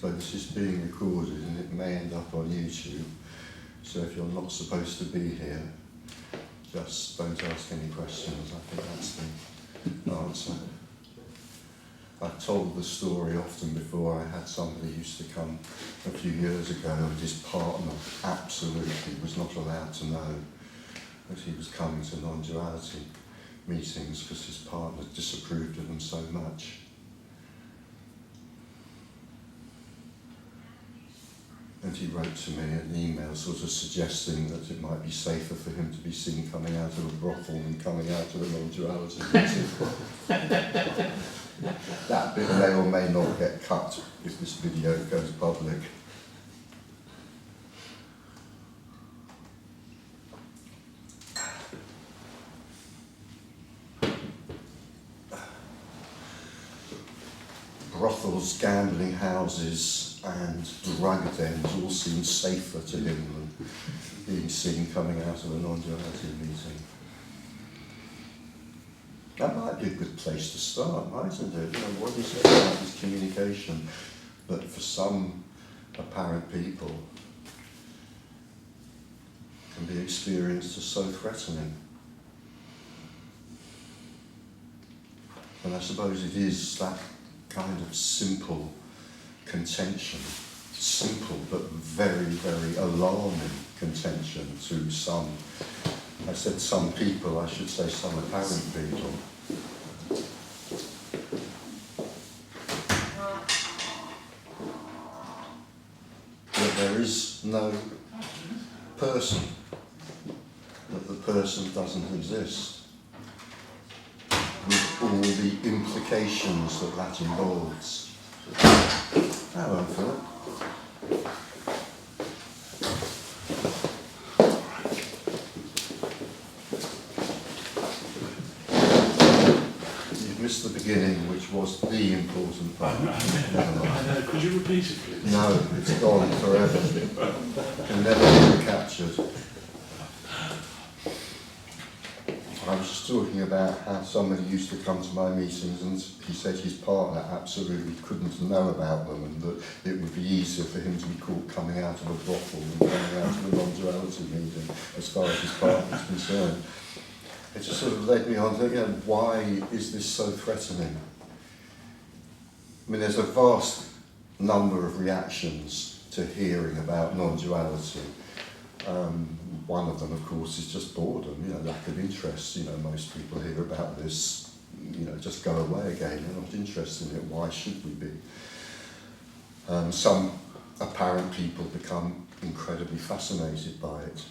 So this is being recorded and it may end up on YouTube. So if you're not supposed to be here, just don't ask any questions. I think that's the answer. I've told the story often before. I had somebody who used to come a few years ago and his partner absolutely was not allowed to know that he was coming to non-duality meetings because his partner disapproved of them so much. And he wrote to me an email sort of suggesting that it might be safer for him to be seen coming out of a brothel than coming out of a non-duality meeting. That bit may or may not get cut if this video goes public. Brothels, gambling houses and drug dens all seem safer to him than being seen coming out of a non-duality meeting. That might be a good place to start, mightn't it? You know, what is it about this communication that for some apparent people can be experienced as so threatening? And I suppose it is that kind of simple contention, simple but very, very alarming contention to some, I said some people, I should say some apparent people. That there is no person, that the person doesn't exist, with all the implications that that involves. Hello, Philip. You've missed the beginning, which was the important part. I know. Could you repeat it, please? No, it's gone forever. Can never be recaptured. I was just talking about how somebody used to come to my meetings and he said his partner absolutely couldn't know about them and that it would be easier for him to be caught coming out of a brothel than coming out of a non-duality meeting as far as his partner is concerned. It just sort of led me on thinking, why is this so threatening? I mean, there's a vast number of reactions to hearing about non-duality. One of them, of course, is just boredom, you know, lack of interest. You know, most people hear about this, you know, just go away again, they're not interested in it, why should we be? Some apparent people become incredibly fascinated by it.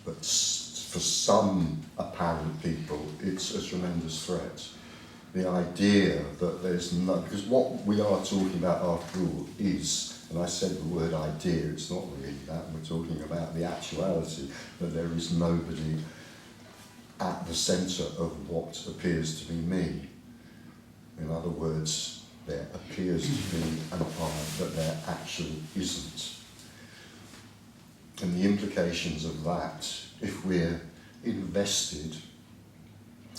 But for some apparent people, it's a tremendous threat. The idea that there's no, because what we are talking about after all is, and I said the word idea, it's not really that, we're talking about the actuality, that there is nobody at the centre of what appears to be me. In other words, there appears to be an I, but there actually isn't. And the implications of that, if we're invested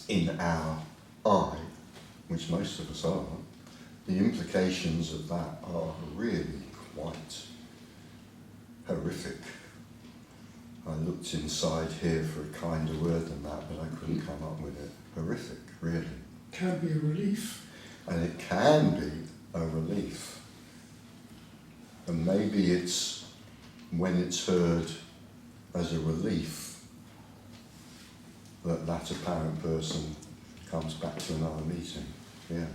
in our I, which most of us are, the implications of that are really quite horrific. I looked inside here for a kinder word than that, but I couldn't come up with it. Horrific, really. Can be a relief. And it can be a relief. And maybe it's when it's heard as a relief that that apparent person comes back to another meeting. Yeah.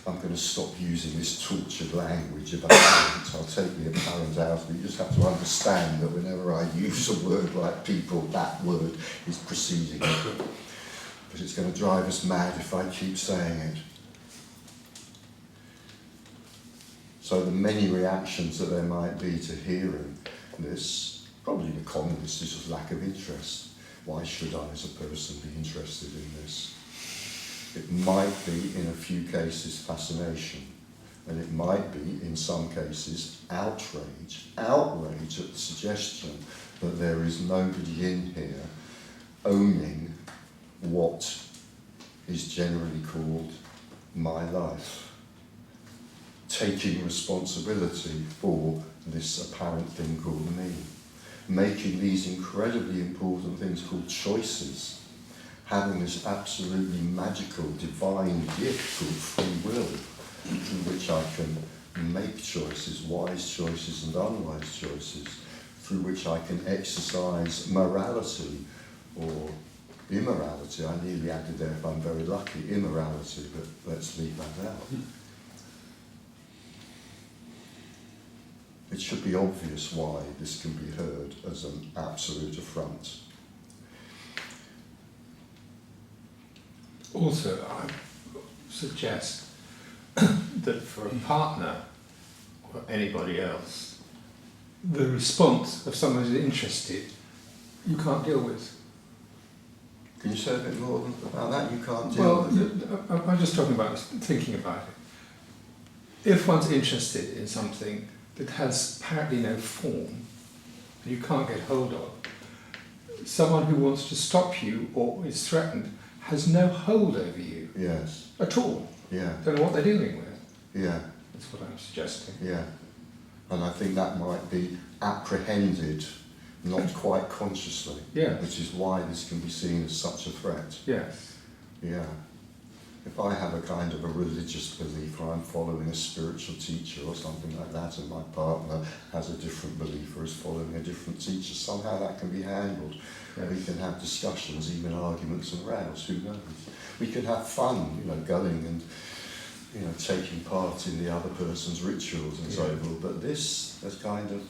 I'm going to stop using this tortured language about it. I'll take the apparent out, but you just have to understand that whenever I use a word like people, that word is preceding it. But it's going to drive us mad if I keep saying it. So the many reactions that there might be to hearing this, probably the commonest is just lack of interest. Why should I as a person be interested in this? It might be, in a few cases, fascination, and it might be, in some cases, outrage at the suggestion that there is nobody in here owning what is generally called my life, taking responsibility for this apparent thing called me, making these incredibly important things called choices, having this absolutely magical, divine gift called free will, through which I can make choices, wise choices and unwise choices, through which I can exercise morality or immorality. I nearly added there, if I'm very lucky, immorality, but let's leave that out. It should be obvious why this can be heard as an absolute affront. Also, I suggest that for a partner or anybody else, the response of someone who's interested, you can't deal with. Can you say a bit more about that? You can't deal with it. I'm just talking about thinking about it. If one's interested in something that has apparently no form, and you can't get hold of, someone who wants to stop you or is threatened has no hold over you Yes. at all. Yeah. Don't know what they're dealing with. Yeah. That's what I'm suggesting. Yeah. And I think that might be apprehended, not quite consciously. Yeah. Which is why this can be seen as such a threat. Yes. Yeah. If I have a kind of a religious belief, or I'm following a spiritual teacher or something like that, and my partner has a different belief or is following a different teacher, somehow that can be handled. Yes. We can have discussions, even arguments and rows, who knows. We can have fun, going and, taking part in the other person's rituals and so forth, but there's kind of,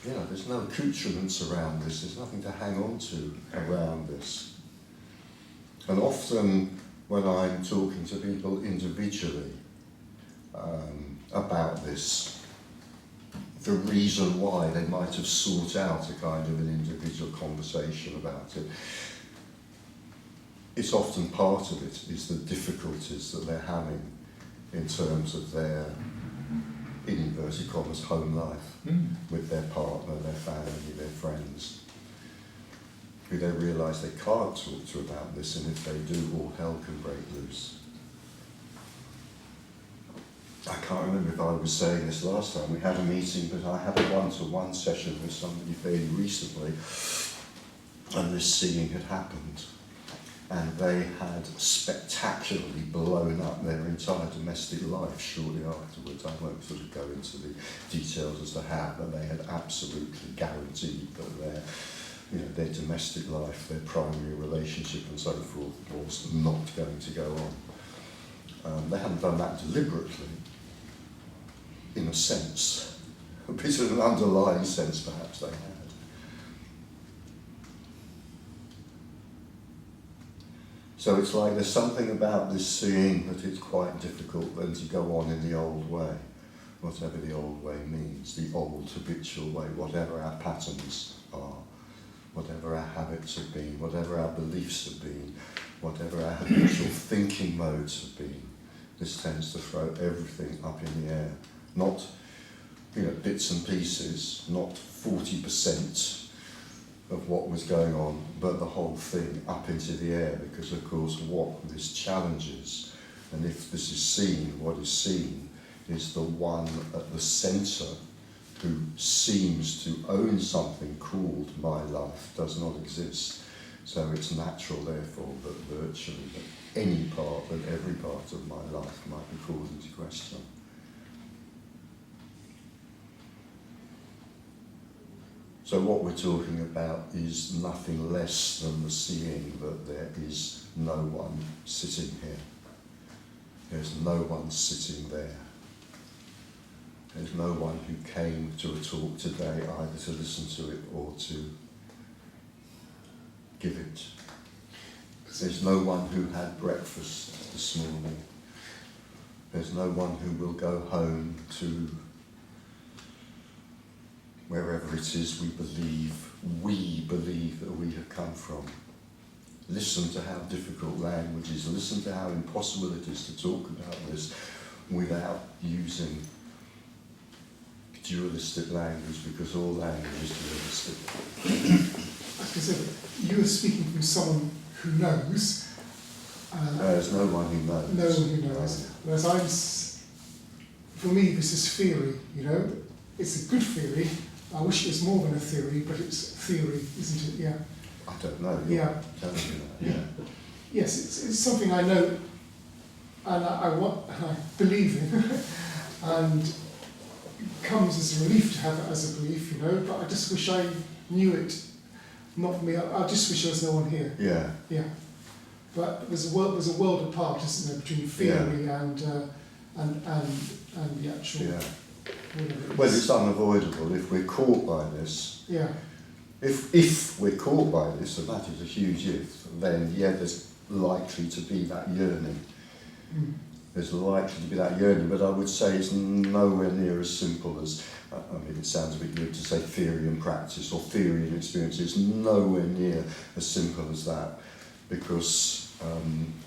there's no accoutrements around this, there's nothing to hang on to around this. And often when I'm talking to people individually about this, the reason why they might have sought out a kind of an individual conversation about it, it's often part of it is the difficulties that they're having in terms of their, in inverted commas, home life with their partner, their family, their friends, who they realise they can't talk to about this, and if they do, all hell can break loose. I can't remember if I was saying this last time. We had a meeting, but I had a one-to-one session with somebody fairly recently, and this seeing had happened. And they had spectacularly blown up their entire domestic life shortly afterwards. I won't sort of go into the details as to how, but they had absolutely guaranteed that their domestic life, their primary relationship and so forth was not going to go on. They hadn't done that deliberately, in a sense, a bit of an underlying sense perhaps they had. So it's like there's something about this seeing that it's quite difficult then to go on in the old way, whatever the old way means, the old habitual way, whatever our patterns are, whatever our habits have been, whatever our beliefs have been, whatever our habitual thinking modes have been. This tends to throw everything up in the air. Not, bits and pieces, not 40% of what was going on, but the whole thing up into the air, because of course what this challenges, and if this is seen, what is seen is the one at the centre who seems to own something called my life does not exist. So it's natural, therefore, that virtually that any part, that every part of my life might be called into question. So what we're talking about is nothing less than the seeing that there is no one sitting here. There's no one sitting there. There's no one who came to a talk today either to listen to it or to give it. There's no one who had breakfast this morning. There's no one who will go home to wherever it is we believe that we have come from. Listen to how difficult language is. Listen to how impossible it is to talk about this without using dualistic language, because all language is dualistic. I was going to said, you are speaking from someone who knows. There's no one who knows. No one who knows. Whereas for me, this is theory, you know. It's a good theory. I wish it was more than a theory, but it's theory, isn't it? Yeah. I don't know. Yeah. Telling me that. Yeah. Yes, it's something I know, and I believe in, and it comes as a relief to have it as a belief, you know. But I just wish I knew it, not me. I just wish there was no one here. Yeah. Yeah. But there's a world apart, isn't there, between theory and the actual. Yeah. Whatever Well, it's unavoidable if we're caught by this. Yeah. If we're caught by this, and that is a huge if, then yeah, there's likely to be that yearning. Mm. There's likely to be that yearning, but I would say it's nowhere near as simple as, I mean, it sounds a bit weird to say theory and practice or theory and experience. It's nowhere near as simple as that, because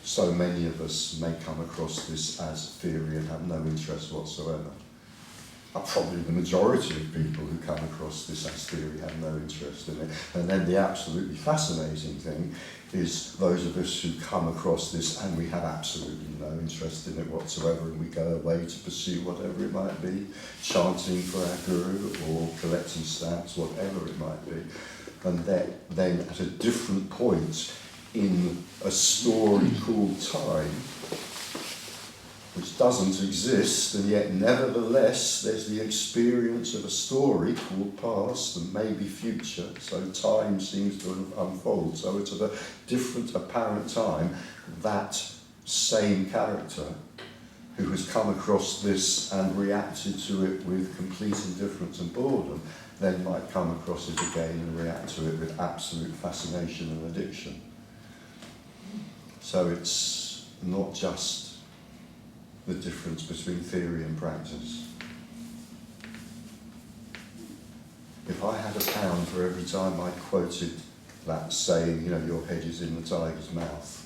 so many of us may come across this as theory and have no interest whatsoever. Probably the majority of people who come across this as theory have no interest in it. And then the absolutely fascinating thing is those of us who come across this and we have absolutely no interest in it whatsoever, and we go away to pursue whatever it might be, chanting for our guru or collecting stamps, whatever it might be. And then at a different point in a story called time, which doesn't exist, and yet nevertheless there's the experience of a story called past and maybe future, so time seems to unfold. So it's at a different apparent time, that same character who has come across this and reacted to it with complete indifference and boredom, then might come across it again and react to it with absolute fascination and addiction. So it's not just the difference between theory and practice. If I had £1 for every time I quoted that saying, you know, your head is in the tiger's mouth,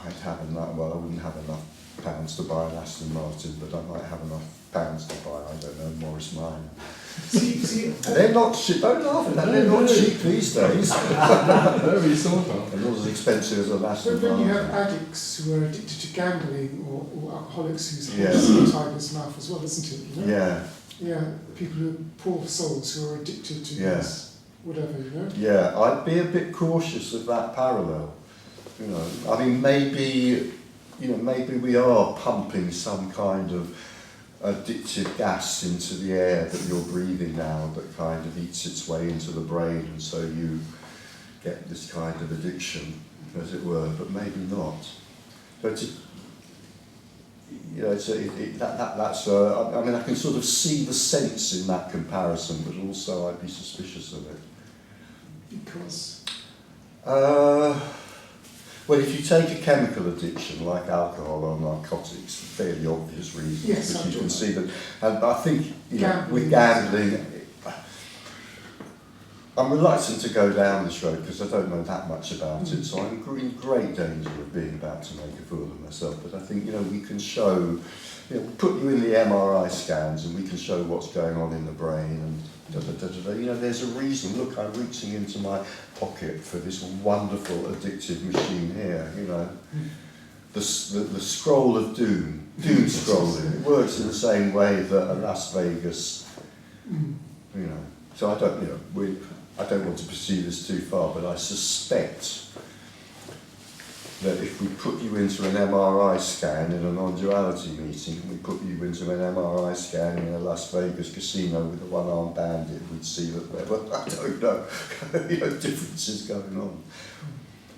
I'd have enough, well, I wouldn't have enough pounds to buy an Aston Martin, but I might have enough pounds to buy, I don't know, Morris Minor. They're not cheap, don't laugh at that, they're not cheap these days. Very sort of. They're not as expensive as an Aston But then Martin. you have addicts who are addicted to gambling, or alcoholics whose Yeah. head is in the tiger's mouth as well, isn't it? You know? Yeah, Yeah, people who are poor souls who are addicted to Yeah. this, whatever, you know? yeah, I'd be a bit cautious of that parallel. You know, I mean, maybe we are pumping some kind of addictive gas into the air that you're breathing now that kind of eats its way into the brain, and so you get this kind of addiction, as it were, but maybe not. But you know, I mean, I can sort of see the sense in that comparison, but also I'd be suspicious of it. Because Well, if you take a chemical addiction like alcohol or narcotics, for fairly obvious reasons, Yes, but I you do. can see that, and I think, you know, Gambling. with gambling, I'm reluctant to go down this road because I don't know that much about it, so I'm in great danger of being about to make a fool of myself. But I think, you know, we can show, you know, put you in the MRI scans and we can show what's going on in the brain and you know, there's a reason. Look, I'm reaching into my pocket for this wonderful addictive machine here, you know. The scroll of doom scrolling, it works in the same way that a Las Vegas, you know. So I don't want to pursue this too far, but I suspect that if we put you into an MRI scan in a non-duality meeting, and we put you into an MRI scan in a Las Vegas casino with a one-armed bandit, we'd see that there were, I don't know, you know, differences going on.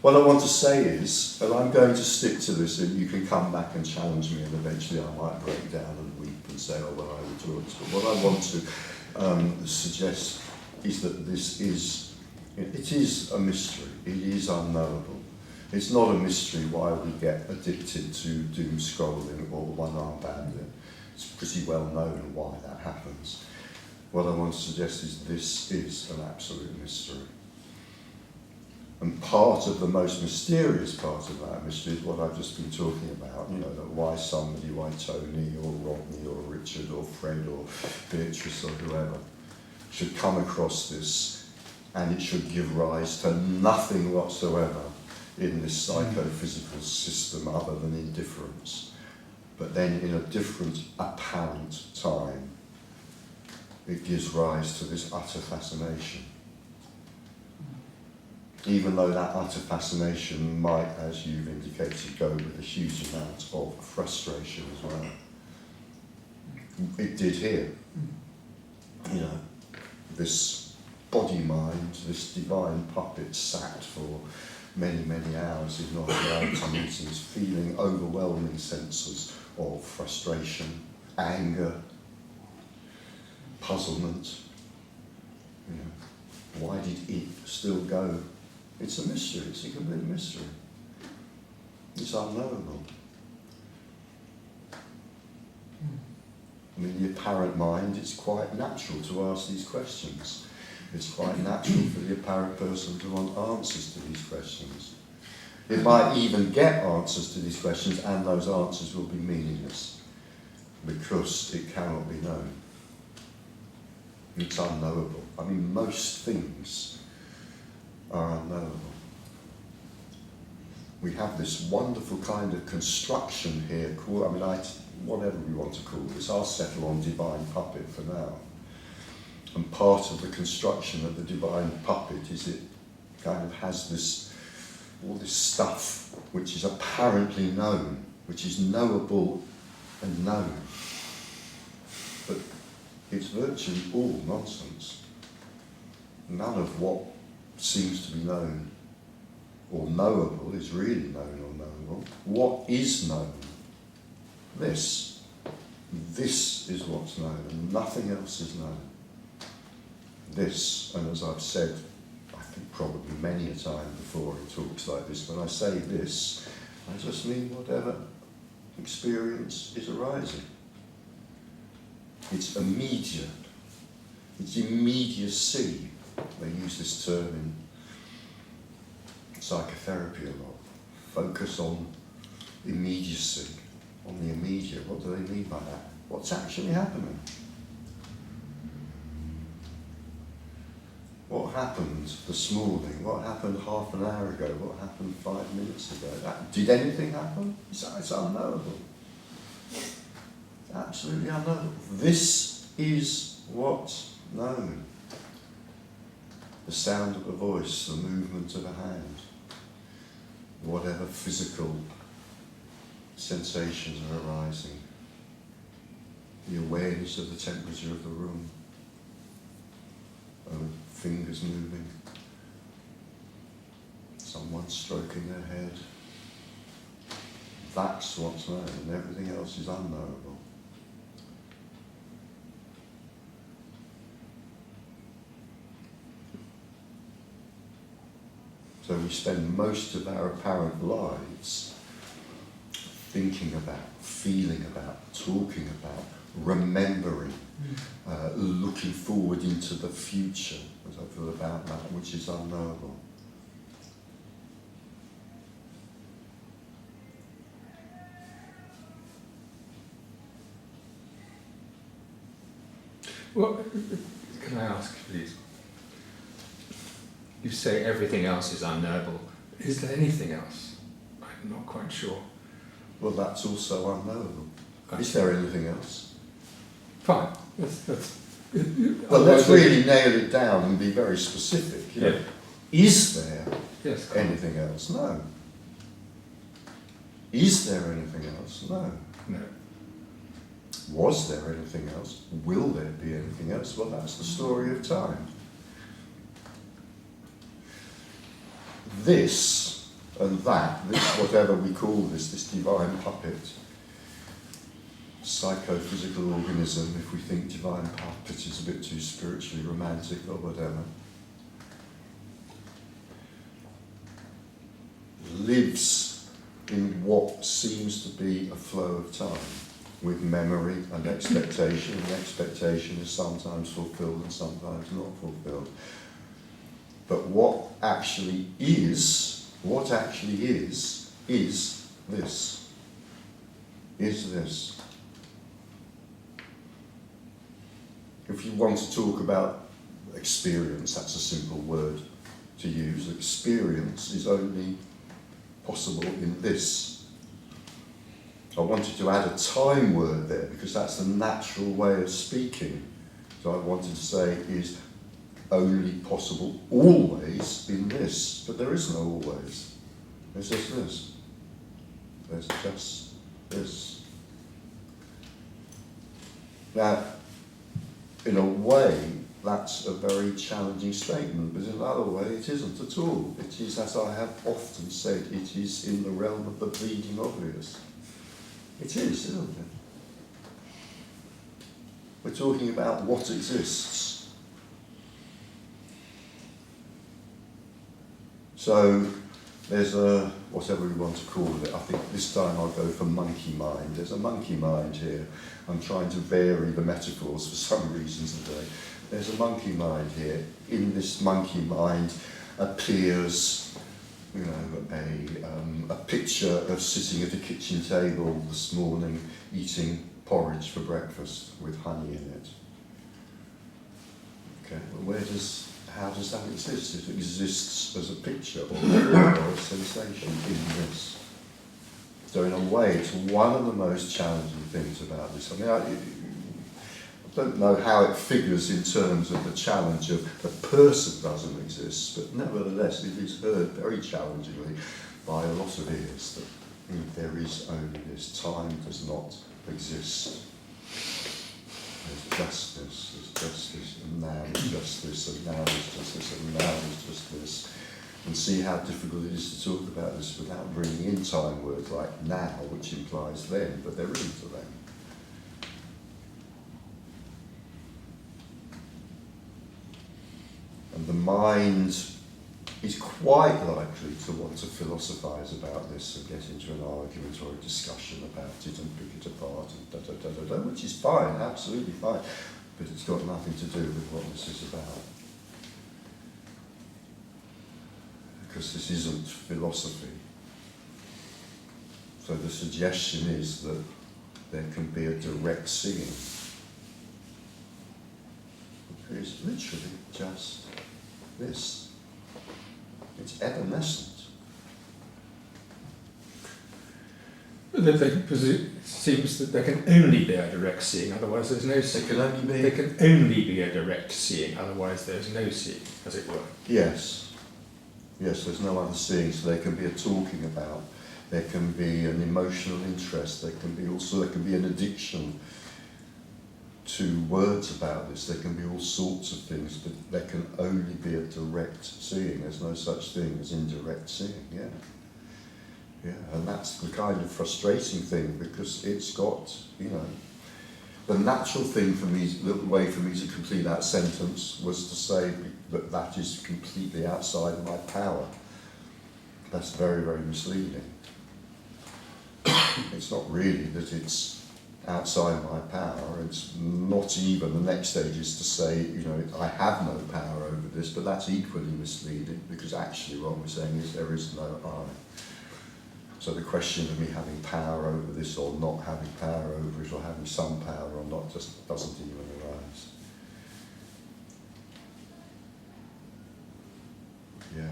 What I want to say is, and I'm going to stick to this, and you can come back and challenge me, and eventually I might break down and weep and say, oh, well, I withdraw this. But what I want to suggest is that this is, it is a mystery, it is unknowable. It's not a mystery why we get addicted to doom scrolling or one-arm bandit. It's pretty well known why that happens. What I want to suggest is this is an absolute mystery. And part of the most mysterious part of that mystery is what I've just been talking about, you know, that why somebody, why Tony or Rodney or Richard or Fred or Beatrice or whoever should come across this and it should give rise to nothing whatsoever in this psychophysical system other than indifference. But then in a different apparent time, it gives rise to this utter fascination. Even though that utter fascination might, as you've indicated, go with a huge amount of frustration as well. It did here. You know, this body-mind, this divine puppet sat for many, many hours in non-duality meetings, feeling overwhelming senses of frustration, anger, puzzlement. You know, why did it still go? It's a mystery, it's a complete mystery. It's unknowable. I mean, the apparent mind, it's quite natural to ask these questions. It's quite natural for the apparent person to want answers to these questions. It might even get answers to these questions, and those answers will be meaningless because it cannot be known. It's unknowable. I mean, most things are unknowable. We have this wonderful kind of construction here called, whatever we want to call this, I'll settle on divine puppet for now. And part of the construction of the divine puppet is it kind of has this, all this stuff which is apparently known, which is knowable and known. But it's virtually all nonsense. None of what seems to be known or knowable is really known or knowable. What is known? This. This is what's known, and nothing else is known. This, and as I've said, I think probably many a time before in talks like this, when I say this, I just mean whatever experience is arising. It's immediate. It's immediacy. They use this term in psychotherapy a lot. Focus on immediacy, on the immediate. What do they mean by that? What's actually happening? What happened this morning? What happened half an hour ago? What happened 5 minutes ago? Did anything happen? It's unknowable. It's absolutely unknowable. This is what's known. The sound of a voice, the movement of a hand, whatever physical sensations are arising, the awareness of the temperature of the room, fingers moving, someone stroking their head. That's what's known, and everything else is unknowable. So we spend most of our apparent lives thinking about, feeling about, talking about, remembering, looking forward into the future, as I feel about that, which is unknowable. Well, can I ask, please? You say everything else is unknowable. Is there anything else? I'm not quite sure. Well, that's also unknowable. Is there anything else? Fine. Well, let's really nail it down and be very specific. You know, is there anything else? No. Is there anything else? No. No. Was there anything else? Will there be anything else? Well, that's the story of time. This and that, this whatever we call this divine puppet, psychophysical organism, if we think divine puppet is a bit too spiritually romantic or whatever, lives in what seems to be a flow of time, with memory and expectation, and expectation is sometimes fulfilled and sometimes not fulfilled. But what actually is this. Is this. If you want to talk about experience, that's a simple word to use. Experience is only possible in this. I wanted to add a time word there because that's the natural way of speaking. So I wanted to say is only possible always in this, but there is no always. There's just this. There's just this. Now, in a way, that's a very challenging statement, but in another way, it isn't at all. It is, as I have often said, it is in the realm of the bleeding obvious. It is, isn't it? We're talking about what exists. So, there's a, whatever we want to call it, I think this time I'll go for monkey mind. There's a monkey mind here. I'm trying to vary the metaphors for some reason today. There's a monkey mind here. In this monkey mind appears, you know, a picture of sitting at a kitchen table this morning eating porridge for breakfast with honey in it. Okay, well, how does that exist? It exists as a picture or a sensation in this. So in a way, it's one of the most challenging things about this. I mean, I don't know how it figures in terms of the challenge of the person doesn't exist, but nevertheless, it is heard very challengingly by a lot of ears that there is only this. Time does not exist. There's just this, and now is just this, and now is just this, and now is just this. And see how difficult it is to talk about this without bringing in time words like now, which implies then, but there isn't a then. And the mind is quite likely to want to philosophise about this and get into an argument or a discussion about it and pick it apart and which is fine, absolutely fine, but it's got nothing to do with what this is about. Because this isn't philosophy. So the suggestion is that there can be a direct seeing. It is literally just this. It's evanescent. It seems that there can only be a direct seeing, otherwise there's no seeing. There can only be a direct seeing, otherwise there's no seeing, as it were. Yes. Yes, there's no other seeing, so there can be a talking about, there can be an emotional interest, there can be an addiction to words about this, there can be all sorts of things, but there can only be a direct seeing. There's no such thing as indirect seeing, yeah. Yeah, and that's the kind of frustrating thing, because it's got, you know, the natural thing for me, the way for me to complete that sentence was to say that that is completely outside of my power. That's very, very misleading. It's not really that it's outside my power. It's not even, the next stage is to say, you know, I have no power over this, but that's equally misleading, because actually what we're saying is there is no I. So the question of me having power over this or not having power over it or having some power or not just doesn't even arise. Yeah.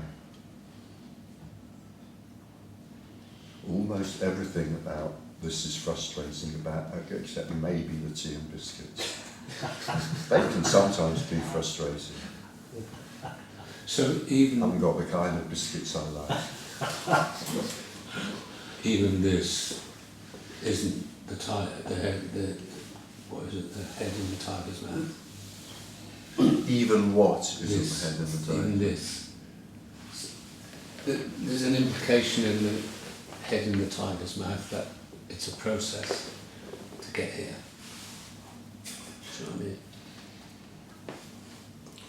Almost everything about this is frustrating about, except maybe the tea and biscuits. They can sometimes be frustrating. So even I haven't got the kind of biscuits I like. even this isn't the head, the head in the tiger's mouth. Even what is This, the head in the tiger? even this. There's an implication in the head in the tiger's mouth that it's a process to get here. Do you know what I mean?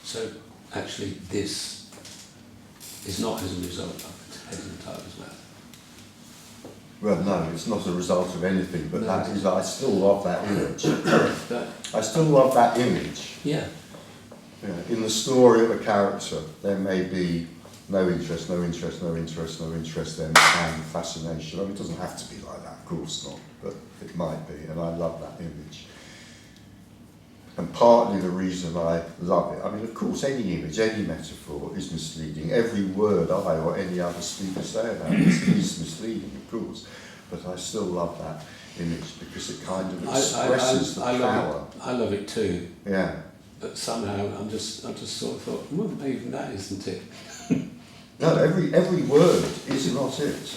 So actually this is not as a result of the head in the tiger's mouth. Well, no, it's not a result of anything, but No. that is, I still love that image. But, I still love that image. yeah. Yeah, in the story of a character, there may be no interest, no interest, no interest, no interest, then and fascination. I mean, it doesn't have to be like that, of course not, but it might be, and I love that image. And partly the reason I love it, I mean, of course, any image, any metaphor is misleading. Every word I or any other speaker say about this is misleading, of course. But I still love that image because it kind of expresses the power. I love it too. Yeah. But somehow I just sort of thought, well, even that isn't it. No, every word is not it.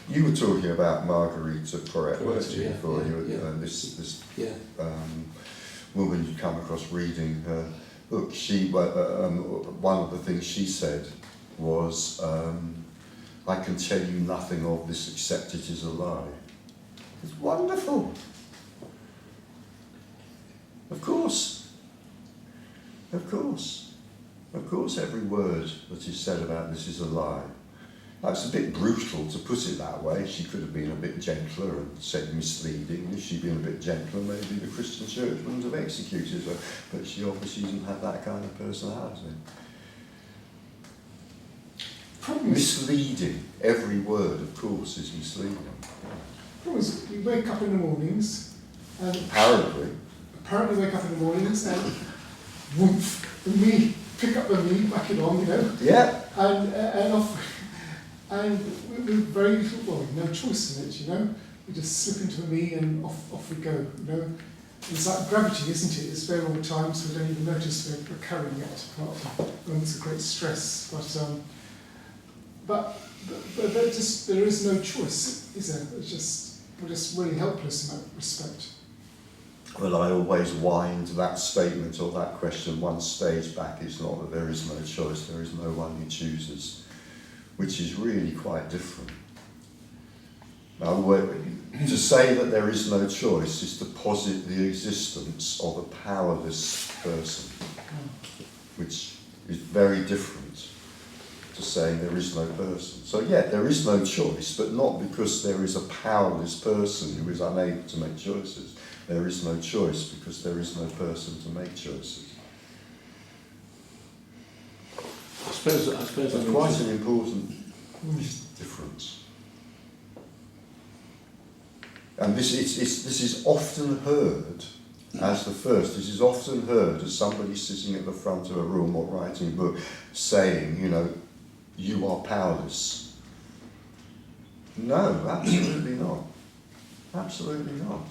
You were talking about Marguerite Porete, weren't you, before? This woman you come across reading her book. She one of the things she said was, "I can tell you nothing of this except it is a lie." It's wonderful. Of course. Of course. Of course, every word that is said about this is a lie. That's a bit brutal to put it that way. She could have been a bit gentler and said misleading. If she'd been a bit gentler, maybe the Christian church wouldn't have executed her. But she obviously didn't have that kind of personality. Misleading. Every word, of course, is misleading. The problem is, we wake up in the mornings, and apparently wake up in the mornings, and woof, the me, pick up the me, whack it on, you know. Yeah. And off. And we're very little, well, no choice in it, you know. We just slip into a me and off we go, you know. It's like gravity, isn't it? It's there all the time, so we don't even notice we're carrying it, apart from moments of great stress. But there is no choice, is there? We're just really helpless in that respect. Well, I always wind that statement or that question one stage back. It's not that there is no choice, there is no one who chooses, which is really quite different. Now, to say that there is no choice is to posit the existence of a powerless person, which is very different to saying there is no person. So yeah, there is no choice, but not because there is a powerless person who is unable to make choices. There is no choice because there is no person to make choices. I suppose That's quite an important difference. And this is often heard as the first. This is often heard as somebody sitting at the front of a room or writing a book saying, you know, you are powerless. No, absolutely not. Absolutely not.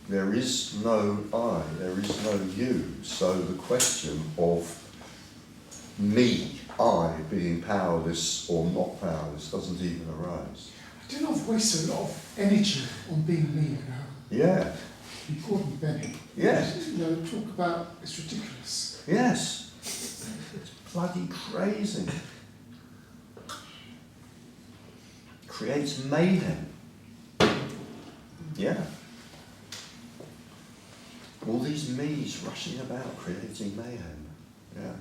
There is no I, there is no you. So the question of me, I, being powerless or not powerless doesn't even arise. I do not waste a lot of energy on being me, you know. Yeah. You called me Benny. Yes. You know, talk about, it's ridiculous. Yes. It's bloody crazy. Creates mayhem. Yeah. All these me's rushing about creating mayhem. Yeah.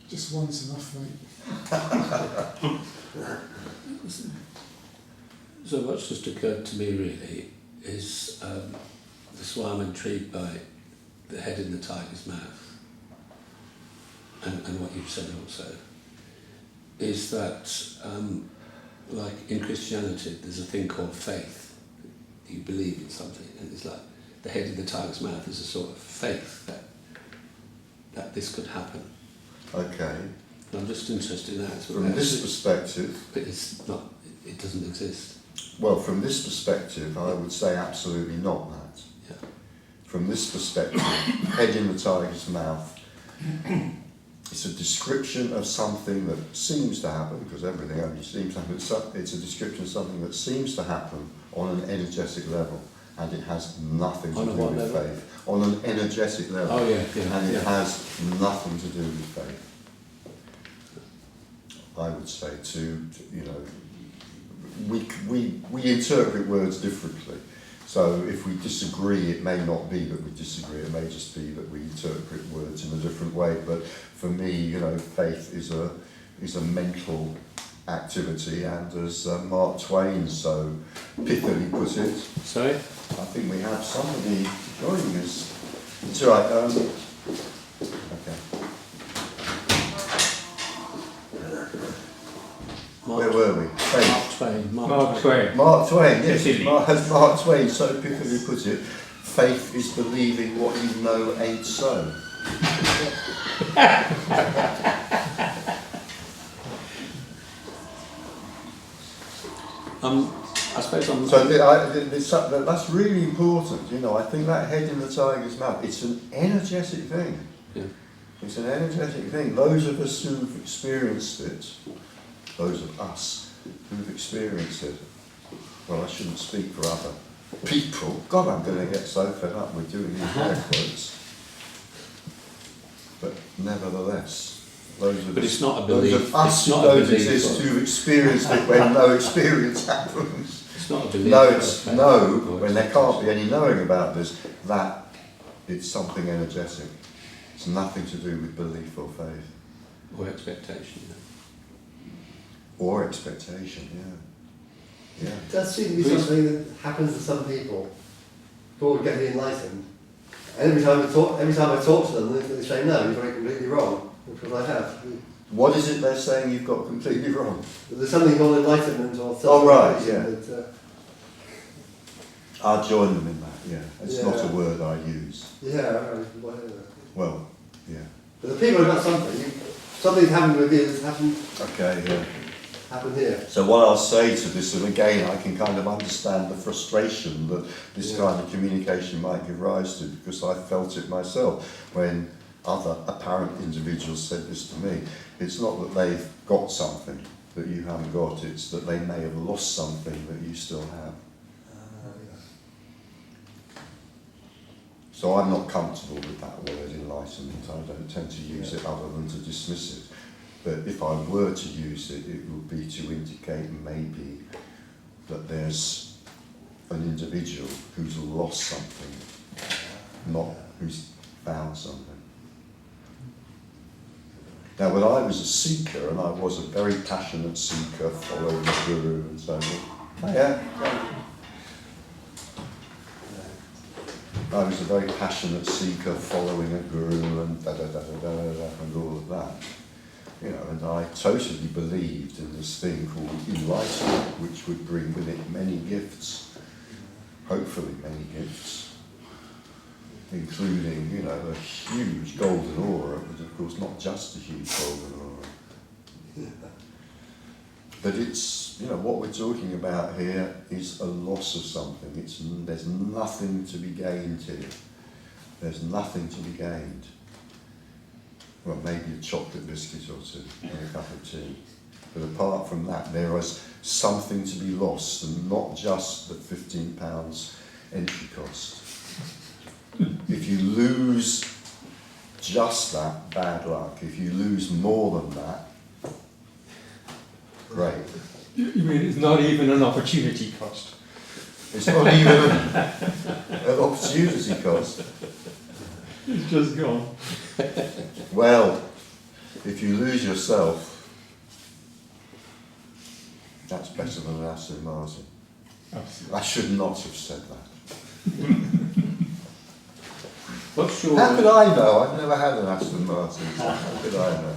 Just one's enough, mate. So what's just occurred to me really is that's why I'm intrigued by the head in the tiger's mouth and what you've said also, is that like in Christianity there's a thing called faith. You believe in something, and it's like the head in the tiger's mouth is a sort of faith that this could happen. Okay. And I'm just interested in that. From this perspective... But it's not, it doesn't exist. Well, from this perspective, I would say absolutely not that. Yeah. From this perspective, head in the tiger's mouth, it's a description of something that seems to happen, because everything only seems to happen. It's a description of something that seems to happen on an energetic level, and it has nothing to do with faith. On an energetic level. Oh, yeah, and it has nothing to do with faith. I would say you know, we interpret words differently. So if we disagree, it may not be that we disagree, it may just be that we interpret words in a different way. But for me, you know, faith is a mental activity, and as Mark Twain so pithily put it. Sorry? I think we have somebody joining us. It's all right. Okay. Where were we? Faith. Twain. Mark Twain. Mark Twain, yes. Italy. As Mark Twain so pitifully put it, faith is believing what you know ain't so. I suppose I'm. So that's really important, you know. I think that head in the tiger's mouth, it's an energetic thing. Yeah. It's an energetic thing. Those of us who've experienced it, those of us who've experienced it, well, I shouldn't speak for other people. God, I'm going to get so fed up with doing these air quotes. But nevertheless, those of But us, it's not a those belief. of us It's who not a don't belief. exist, who've experienced it when no experience happens. It's not a belief. No, or a it's faith no, or when there can't be any knowing about this, that it's something energetic. It's nothing to do with belief or faith. or expectation. Or expectation, yeah. Yeah. It does seem to be something that happens to some people who are getting enlightened. And every time I talk to them, they say, no, you've got it completely wrong, which was I have. What is it they're saying you've got completely wrong? There's something called enlightenment or Oh, right, yeah. that, I'll join them in that, yeah. It's not a Yeah. word I use. whatever. Well, yeah. But the people have got something's happened with you that's Okay, yeah. happened here. So what I'll say to this, and again, I can kind of understand the frustration that this Yeah. kind of communication might give rise to, because I felt it myself when other apparent individuals said this to me. It's not that they've got something that you haven't got, it's that they may have lost something that you still have. So I'm not comfortable with that word enlightenment. I don't tend to use it other than to dismiss it. But if I were to use it, it would be to indicate maybe that there's an individual who's lost something, not who's found something. Now, when I was a seeker, and I was a very passionate seeker, following the guru and so on, I was a very passionate seeker, following a guru and and all of that. You know, and I totally believed in this thing called enlightenment, which would bring with it many gifts, hopefully many gifts, including, you know, a huge golden aura, but of course not just a huge golden aura. But it's, you know, what we're talking about here is a loss of something. There's nothing to be gained here. There's nothing to be gained. Well, maybe a chocolate biscuit or two and a cup of tea. But apart from that, there is something to be lost, and not just the £15 entry cost. If you lose just that, bad luck. If you lose more than that, great. You mean it's not even an opportunity cost? It's not even an opportunity cost. It's just gone. Well, if you lose yourself, that's better than an Aston Martin. Absolutely. I should not have said that. What's your How could I know? I've never had an Aston Martin, so how could I know?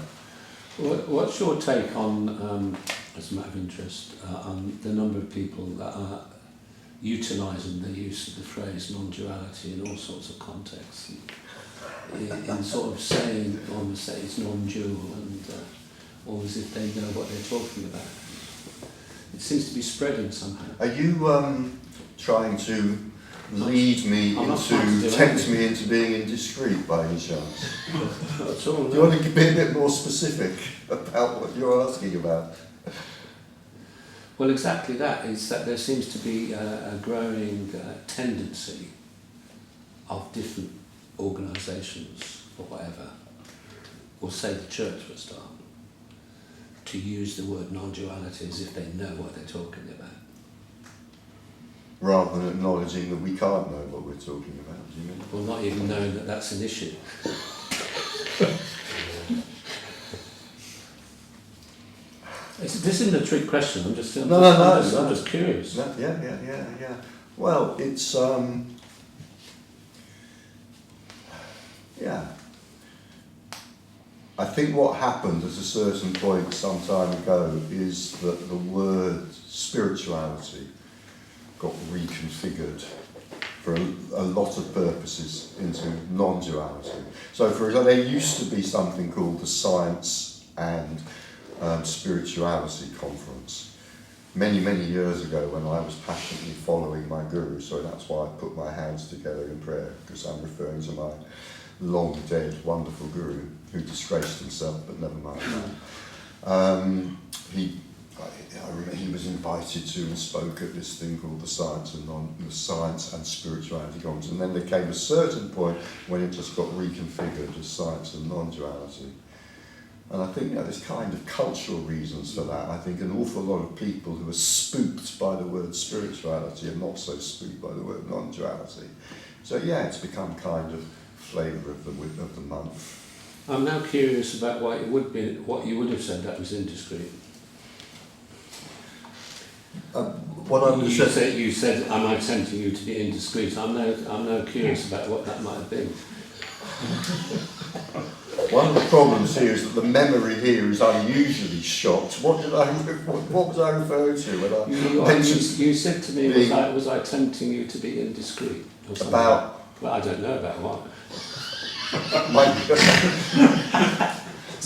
what's your take on, as a matter of interest, on the number of people that are utilising the use of the phrase non-duality in all sorts of contexts, in sort of saying, almost say it's non-dual, and almost if they know what they're talking about. It seems to be spreading somehow. Are you trying to lead me I'm not trying to into, do tempt anything. me into being indiscreet by any chance? That's all. Do you want to be a bit more specific about what you're asking about? Well, exactly that, is that there seems to be a growing tendency of different organisations, or whatever, or say the church for a start, to use the word non-duality as if they know what they're talking about. Rather than acknowledging that we can't know what we're talking about, do you mean? Well, not even knowing that that's an issue. This isn't a trick question, I'm just curious. No, yeah. Well, it's, yeah. I think what happened at a certain point some time ago is that the word spirituality got reconfigured for a lot of purposes into non-duality. So for example, there used to be something called the Science and Spirituality Conference. Many, many years ago when I was passionately following my guru, so that's why I put my hands together in prayer, because I'm referring to my long dead, wonderful guru who disgraced himself, but never mind that. I remember he was invited to and spoke at this thing called the Science and Spirituality Conference, and then there came a certain point when it just got reconfigured as Science and Non-duality. And I think there's kind of cultural reasons for that. I think an awful lot of people who are spooked by the word spirituality are not so spooked by the word non-duality. So yeah, it's become kind of flavour of the month. I'm now curious about what you would have said that was indiscreet. What I would have said. You said, am I tempting you to be indiscreet? I'm now curious about what that might have been. One of the problems here is that the memory here is unusually shot. What was I referring to when I mentioned? You said to me, was I tempting you to be indiscreet? Or something? About? Well, I don't know about what.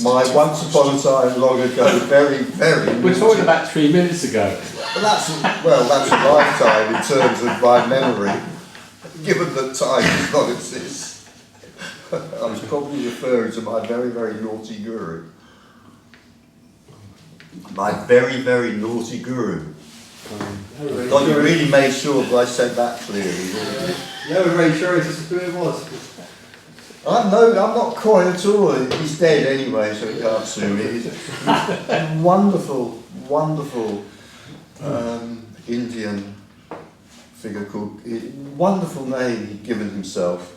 My once upon a time long ago, very, very... We're talking about 3 minutes ago. That's a lifetime in terms of my memory, given that time does not exist. I was probably referring to my very, very naughty guru. My very, very naughty guru. God, you really made sure that I said that clearly. Yeah, we're very sure it's who it was. I'm not quite at all. He's dead anyway, so he can't sue me. He's a wonderful, wonderful Indian figure called, wonderful name he'd given himself,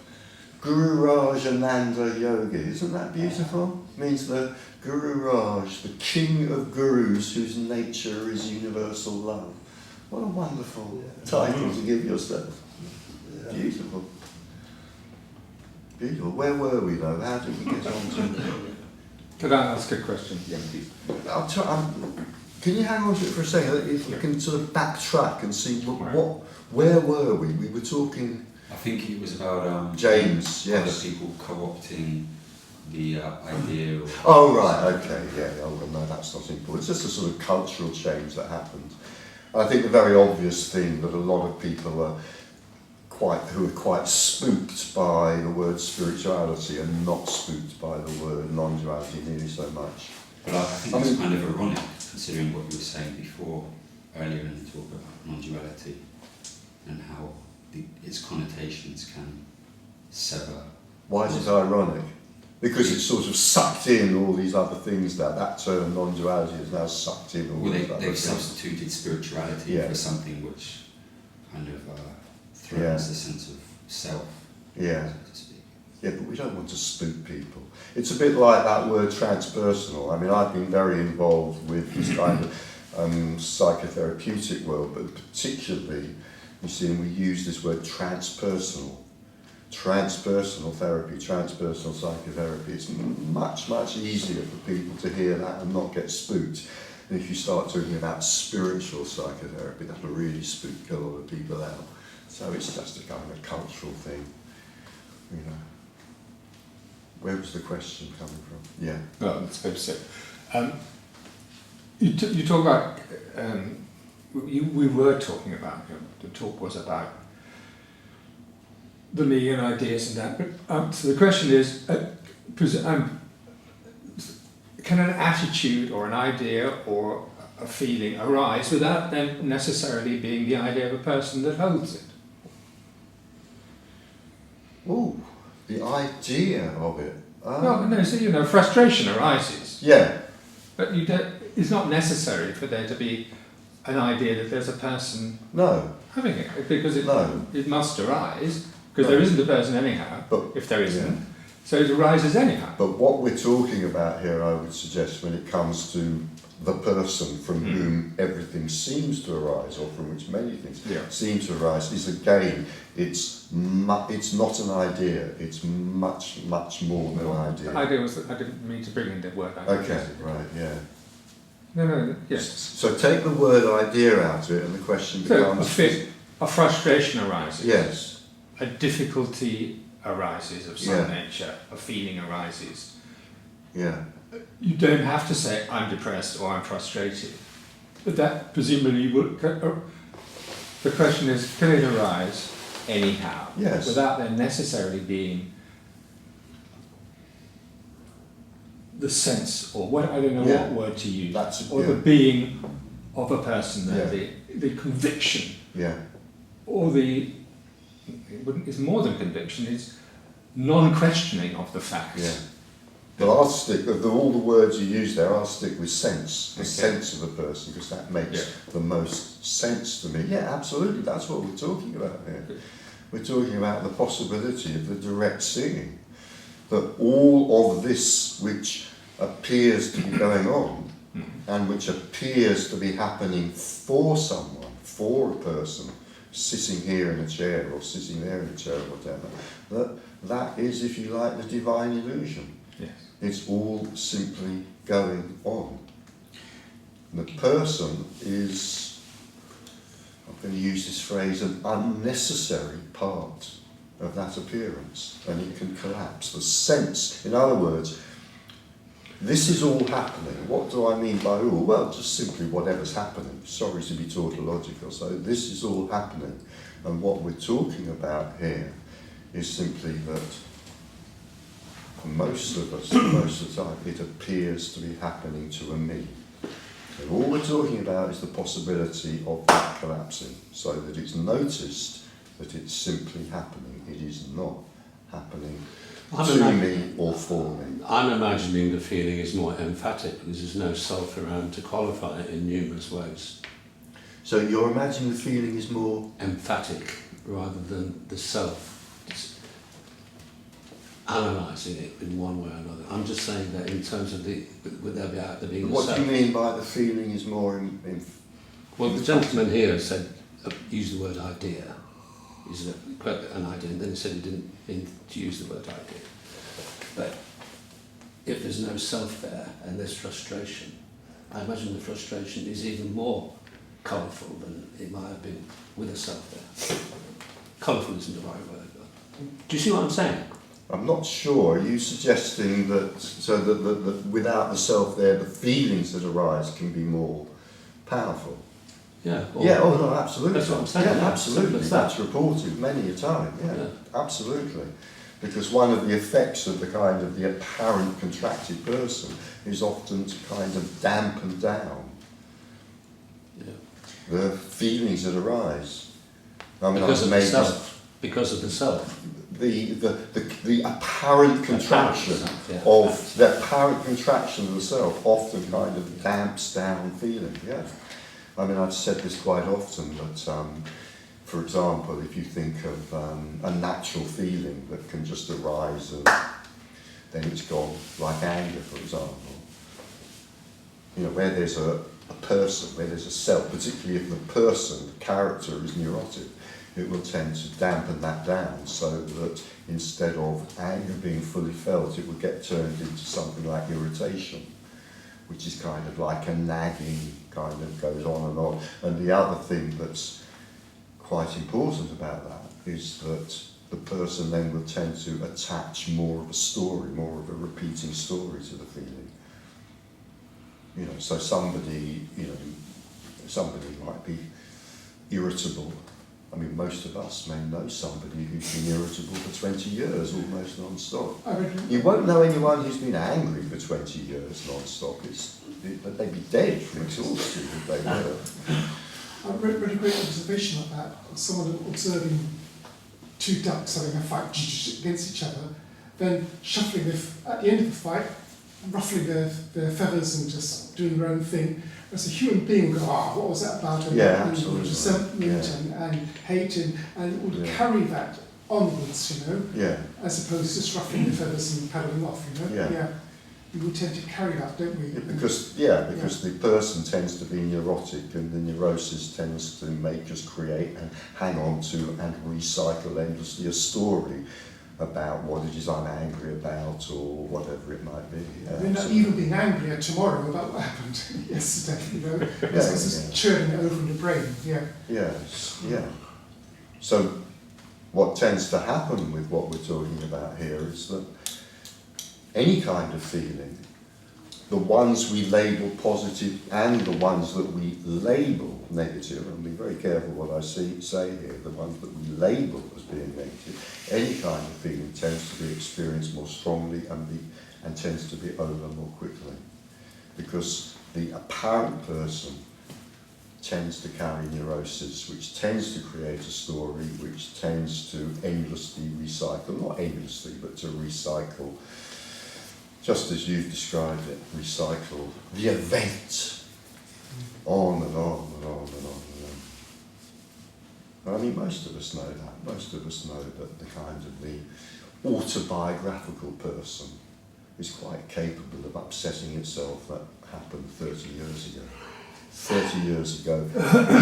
Guru Raj Ananda Yogi. Isn't that beautiful? Means the Guru Raj, the king of gurus whose nature is universal love. What a wonderful title to give yourself. Yeah. Beautiful. Beautiful. Where were we though? How did we get on to... Could I ask a question? Yeah, please. Can you hang on to it for a second? If you can sort of backtrack and see where were we? We were talking... I think it was about James, yes. Other people co-opting the idea. Oh right, okay, yeah. Oh well, no, that's not important. It's just a sort of cultural change that happened. I think the very obvious thing that a lot of people who are quite spooked by the word spirituality and not spooked by the word non-duality nearly so much. But I think it's kind of ironic considering what you were saying before, earlier in the talk about non-duality and how its connotations can sever. Why is it ironic? Because it's sort of sucked in all these other things now. That term non-duality is now sucked in all these other they've things. substituted spirituality for something which kind of threatens the sense of self, so to speak. Yeah, but we don't want to spook people. It's a bit like that word transpersonal. I mean, I've been very involved with this kind of psychotherapeutic world, but particularly, you see, we use this word transpersonal. Transpersonal therapy, transpersonal psychotherapy. It's much, much easier for people to hear that and not get spooked. And if you start talking about spiritual psychotherapy, that'll really spook a lot of people out. So it's just a kind of cultural thing, you know. Where was the question coming from? Yeah. Well, that's very sick. You talk about, we were talking about, the talk was about the me and ideas and that, but so the question is, can an attitude or an idea or a feeling arise without them necessarily being the idea of a person that holds it? Ooh, the idea of it. No, so frustration arises. Yeah. But it's not necessary for there to be an idea that there's a person having it, because it must arise, because there isn't a person anyhow, if there isn't. So it arises anyhow. But what we're talking about here, I would suggest, when it comes to the person from whom everything seems to arise, or from which many things seem to arise, is again, it's not an idea, it's much, much more than an idea. The idea was that I didn't mean to bring in the word idea. Okay, right, yeah. No, yes. So take the word idea out of it and the question becomes... So a frustration arises. Yes. A difficulty arises of some nature, a feeling arises. Yeah. You don't have to say, I'm depressed or I'm frustrated. But that presumably would... the question is, can it arise anyhow? Yes. Without there necessarily being the sense, or what, I don't know what word to use, the being of a person there, the conviction, or it's more than conviction, it's non-questioning of the facts. Yeah. But I'll stick, of all the words you use there, I'll stick with sense, the sense of the person, because that makes the most sense to me. Yeah, absolutely, that's what we're talking about here. We're talking about the possibility of the direct seeing, that all of this which appears to be going on, and which appears to be happening for someone, for a person, sitting here in a chair, or sitting there in a chair, or whatever, that is, if you like, the divine illusion. Yes. It's all simply going on. The person is, I'm going to use this phrase, an unnecessary part of that appearance, and it can collapse. The sense, in other words, this is all happening. What do I mean by all? Well, just simply whatever's happening. Sorry to be tautological. So this is all happening. And what we're talking about here is simply that for most of us, most of the time, it appears to be happening to a me. And all we're talking about is the possibility of that collapsing, so that it's noticed that it's simply happening. It is not happening to me or for me. I'm imagining the feeling is more emphatic because there's no self around to qualify it in numerous ways. So you're imagining the feeling is more emphatic rather than the self analysing it in one way or another. I'm just saying that in terms of would there being a what self? do you mean by the feeling is more Well, the gentleman here said, used the word idea. Is an idea, and then he said he didn't mean to use the word idea. But if there's no self there and there's frustration, I imagine the frustration is even more colourful than it might have been with a self there. Colourful isn't the right word. But do you see what I'm saying? I'm not sure. Are you suggesting that so that without the self there, the feelings that arise can be more powerful? Yeah. Yeah. Oh no, absolutely. That's what I'm saying. Yeah, Yeah, absolutely. that's That's reported many a time. Yeah, absolutely. Because one of the effects of the apparent contracted person is often to kind of dampen down the feelings that arise. I mean, because of the self. Because of the self. The apparent contraction of the apparent contraction of the self often kind of damps down feeling. Yeah, I mean, I've said this quite often that, for example, if you think of a natural feeling that can just arise and then it's gone, like anger, for example. You know, where there's a person, where there's a self, particularly if the person, the character is neurotic, it will tend to dampen that down so that instead of anger being fully felt, it will get turned into something like irritation, which is kind of like a nagging, kind of goes on and on. And the other thing that's quite important about that is that the person then will tend to attach more of a story, more of a repeating story to the feeling. You know, so somebody might be irritable. I mean, most of us may know somebody who's been irritable for 20 years, almost non-stop. You won't know anyone who's been angry for 20 years non-stop. They'd be dead from exhaustion if they were. A really great observation like that, someone observing two ducks having a fight against each other, then shuffling at the end of the fight, ruffling their feathers and just doing their own thing. As a human being would go, what was that about? And absolutely. Resentment and hate and would carry that onwards, you know, as opposed to just ruffling their feathers and paddling off, you know. we will tend to carry that, don't we? Because the person tends to be neurotic, and the neurosis tends to make us create and hang on to and recycle endlessly a story about what it is I'm angry about or whatever it might be. We're not even being angrier tomorrow about what happened yesterday, you know. It's just churning it over in the brain, yeah. Yes, yeah. So what tends to happen with what we're talking about here is that any kind of feeling, the ones we label positive and the ones that we label negative, and be very careful what I say here, the ones that we label as being negative, any kind of feeling tends to be experienced more strongly and tends to be over more quickly. Because the apparent person tends to carry neurosis, which tends to create a story, which tends to endlessly recycle, not endlessly, but to recycle, just as you've described it, recycle the event on and on and on and on and on. I mean, most of us know that. Most of us know that the kind of the autobiographical person is quite capable of upsetting itself. That happened 30 years ago. 30 years ago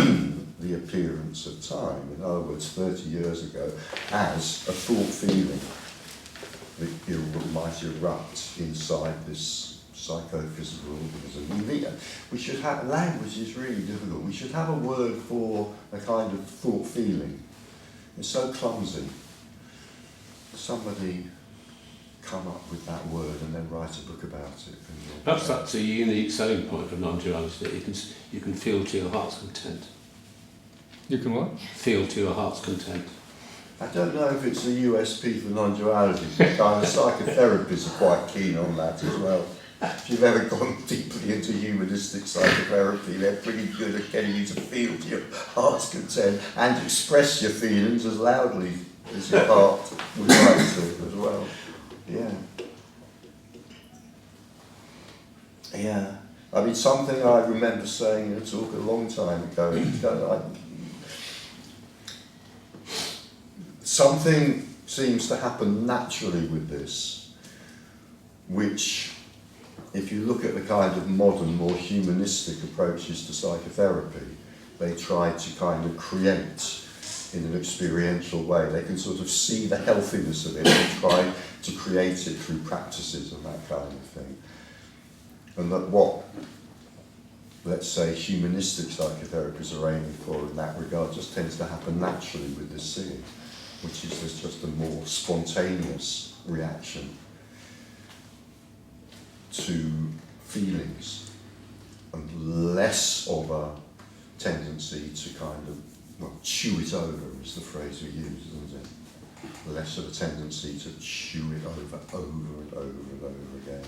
in the appearance of time. In other words, 30 years ago as a thought feeling that might erupt inside this psychophysical organism. We should have, language is really difficult. We should have a word for a kind of thought feeling. It's so clumsy. Somebody come up with that word and then write a book about it. Perhaps that's a unique selling point of non-duality, that you can feel to your heart's content. You can what? Feel to your heart's content. I don't know if it's a USP for non-duality, but kind of psychotherapists are quite keen on that as well. If you've ever gone deeply into humanistic psychotherapy, they're pretty good at getting you to feel to your heart's content and express your feelings as loudly as your heart would like to as well. Yeah. Yeah. I mean, something I remember saying in a talk a long time ago, something seems to happen naturally with this, which, if you look at the kind of modern, more humanistic approaches to psychotherapy, they try to kind of create in an experiential way. They can sort of see the healthiness of it and try to create it through practices and that kind of thing. And that what, let's say, humanistic psychotherapies are aiming for in that regard just tends to happen naturally with this seeing, which is there's just a more spontaneous reaction to feelings and less of a tendency to kind of, well, chew it over is the phrase we use, isn't it? Less of a tendency to chew it over and over and over again.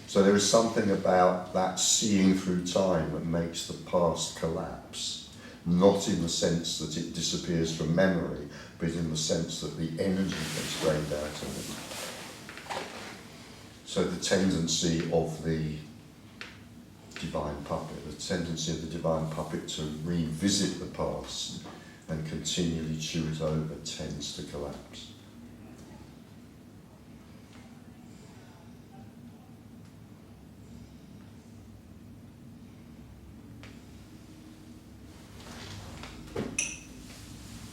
So there is something about that seeing through time that makes the past collapse, not in the sense that it disappears from memory, but in the sense that the energy gets drained out of it. So the tendency of the divine puppet, the tendency of the divine puppet to revisit the past and continually chew it over tends to collapse.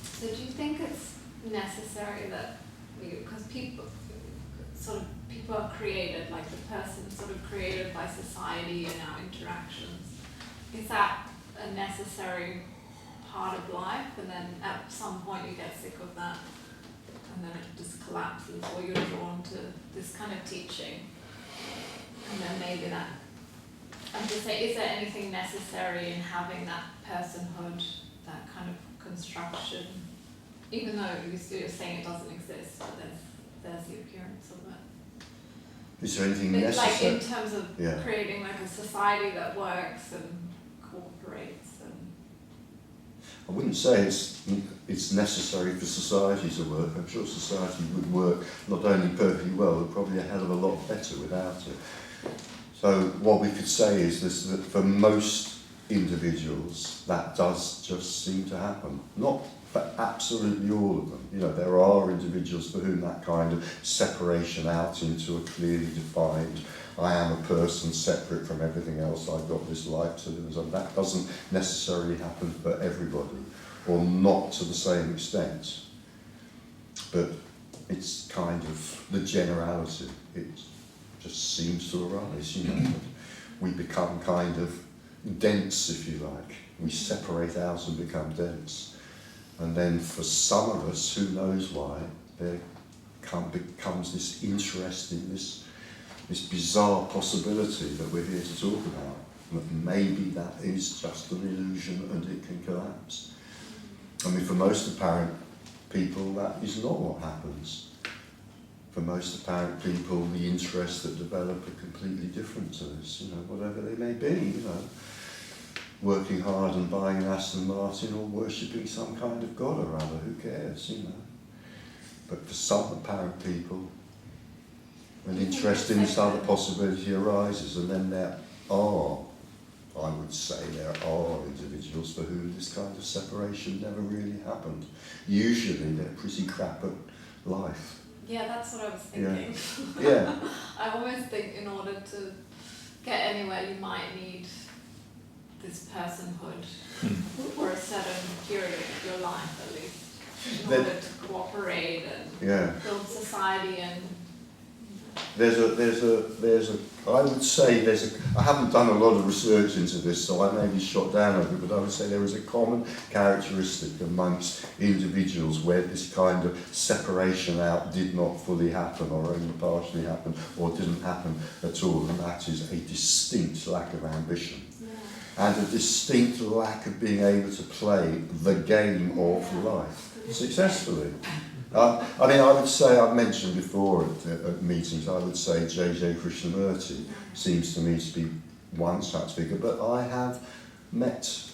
So do you think it's necessary that because people are created, like the person sort of created by society and our interactions, is that a necessary part of life, and then at some point you get sick of that and then it just collapses, or you're drawn to this kind of teaching, and then maybe that, I'm just saying, is there anything necessary in having that personhood, that kind of construction, even though you're saying it doesn't exist, but there's the appearance of it? Is there anything But necessary? like in terms of creating like a society that works and cooperates and... I wouldn't say it's necessary for society to work. I'm sure society would work not only perfectly well, but probably a hell of a lot better without it. So what we could say is this, that for most individuals that does just seem to happen. Not for absolutely all of them. You know, there are individuals for whom that kind of separation out into a clearly defined, I am a person separate from everything else, I've got this life to live, and so that doesn't necessarily happen for everybody, or not to the same extent. But it's kind of the generality. It just seems to arise, you know. We become kind of dense, if you like. We separate out and become dense. And then for some of us, who knows why, there becomes this interest in this bizarre possibility that we're here to talk about. That maybe that is just an illusion and it can collapse. I mean, for most apparent people, that is not what happens. For most apparent people, the interests that develop are completely different to this, you know, whatever they may be, you know. Working hard and buying an Aston Martin or worshipping some kind of god or other, who cares, you know. But for some apparent people, an interest in this other possibility arises, and then there are, I would say, there are individuals for whom this kind of separation never really happened. Usually they're pretty crap at life. Yeah, that's what I was thinking. Yeah. I always think in order to get anywhere you might need this personhood for a certain period of your life at least, in order to cooperate and build society and I would say I haven't done a lot of research into this, so I may be shot down over it, but I would say there is a common characteristic amongst individuals where this kind of separation out did not fully happen, or only partially happen, or didn't happen at all, and that is a distinct lack of ambition. And a distinct lack of being able to play the game of life successfully. I mean, I would say, I've mentioned before at meetings, I would say J.J. Krishnamurti seems to me to be one such figure, but I have met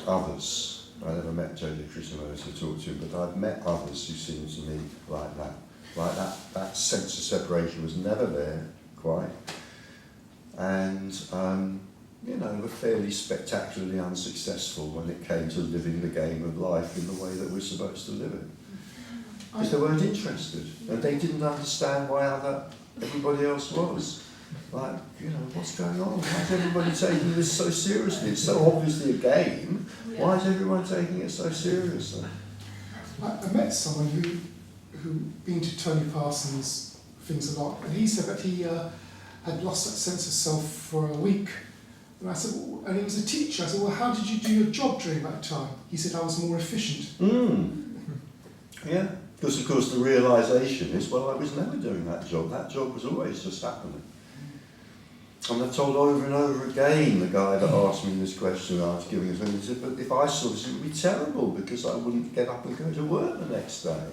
others. I never met J.J. Krishnamurti to talk to him, but I've met others who seem to me like that. Like that sense of separation was never there, quite. And, you know, were fairly spectacularly unsuccessful when it came to living the game of life in the way that we're supposed to live it. Because they weren't interested, and they didn't understand why everybody else was. Like, you know, what's going on? Why is everybody taking this so seriously? It's so obviously a game. Why is everyone taking it so seriously? I met someone who been to Tony Parsons' things a lot, and he said that he had lost that sense of self for a week. And I said, well, and he was a teacher. I said, well, how did you do your job during that time? He said, I was more efficient. Yeah. Because, of course, the realisation is, well, I was never doing that job. That job was always just happening. And I've told over and over again, the guy that asked me this question I was giving us, and he said, but if I saw this, it would be terrible, because I wouldn't get up and go to work the next day.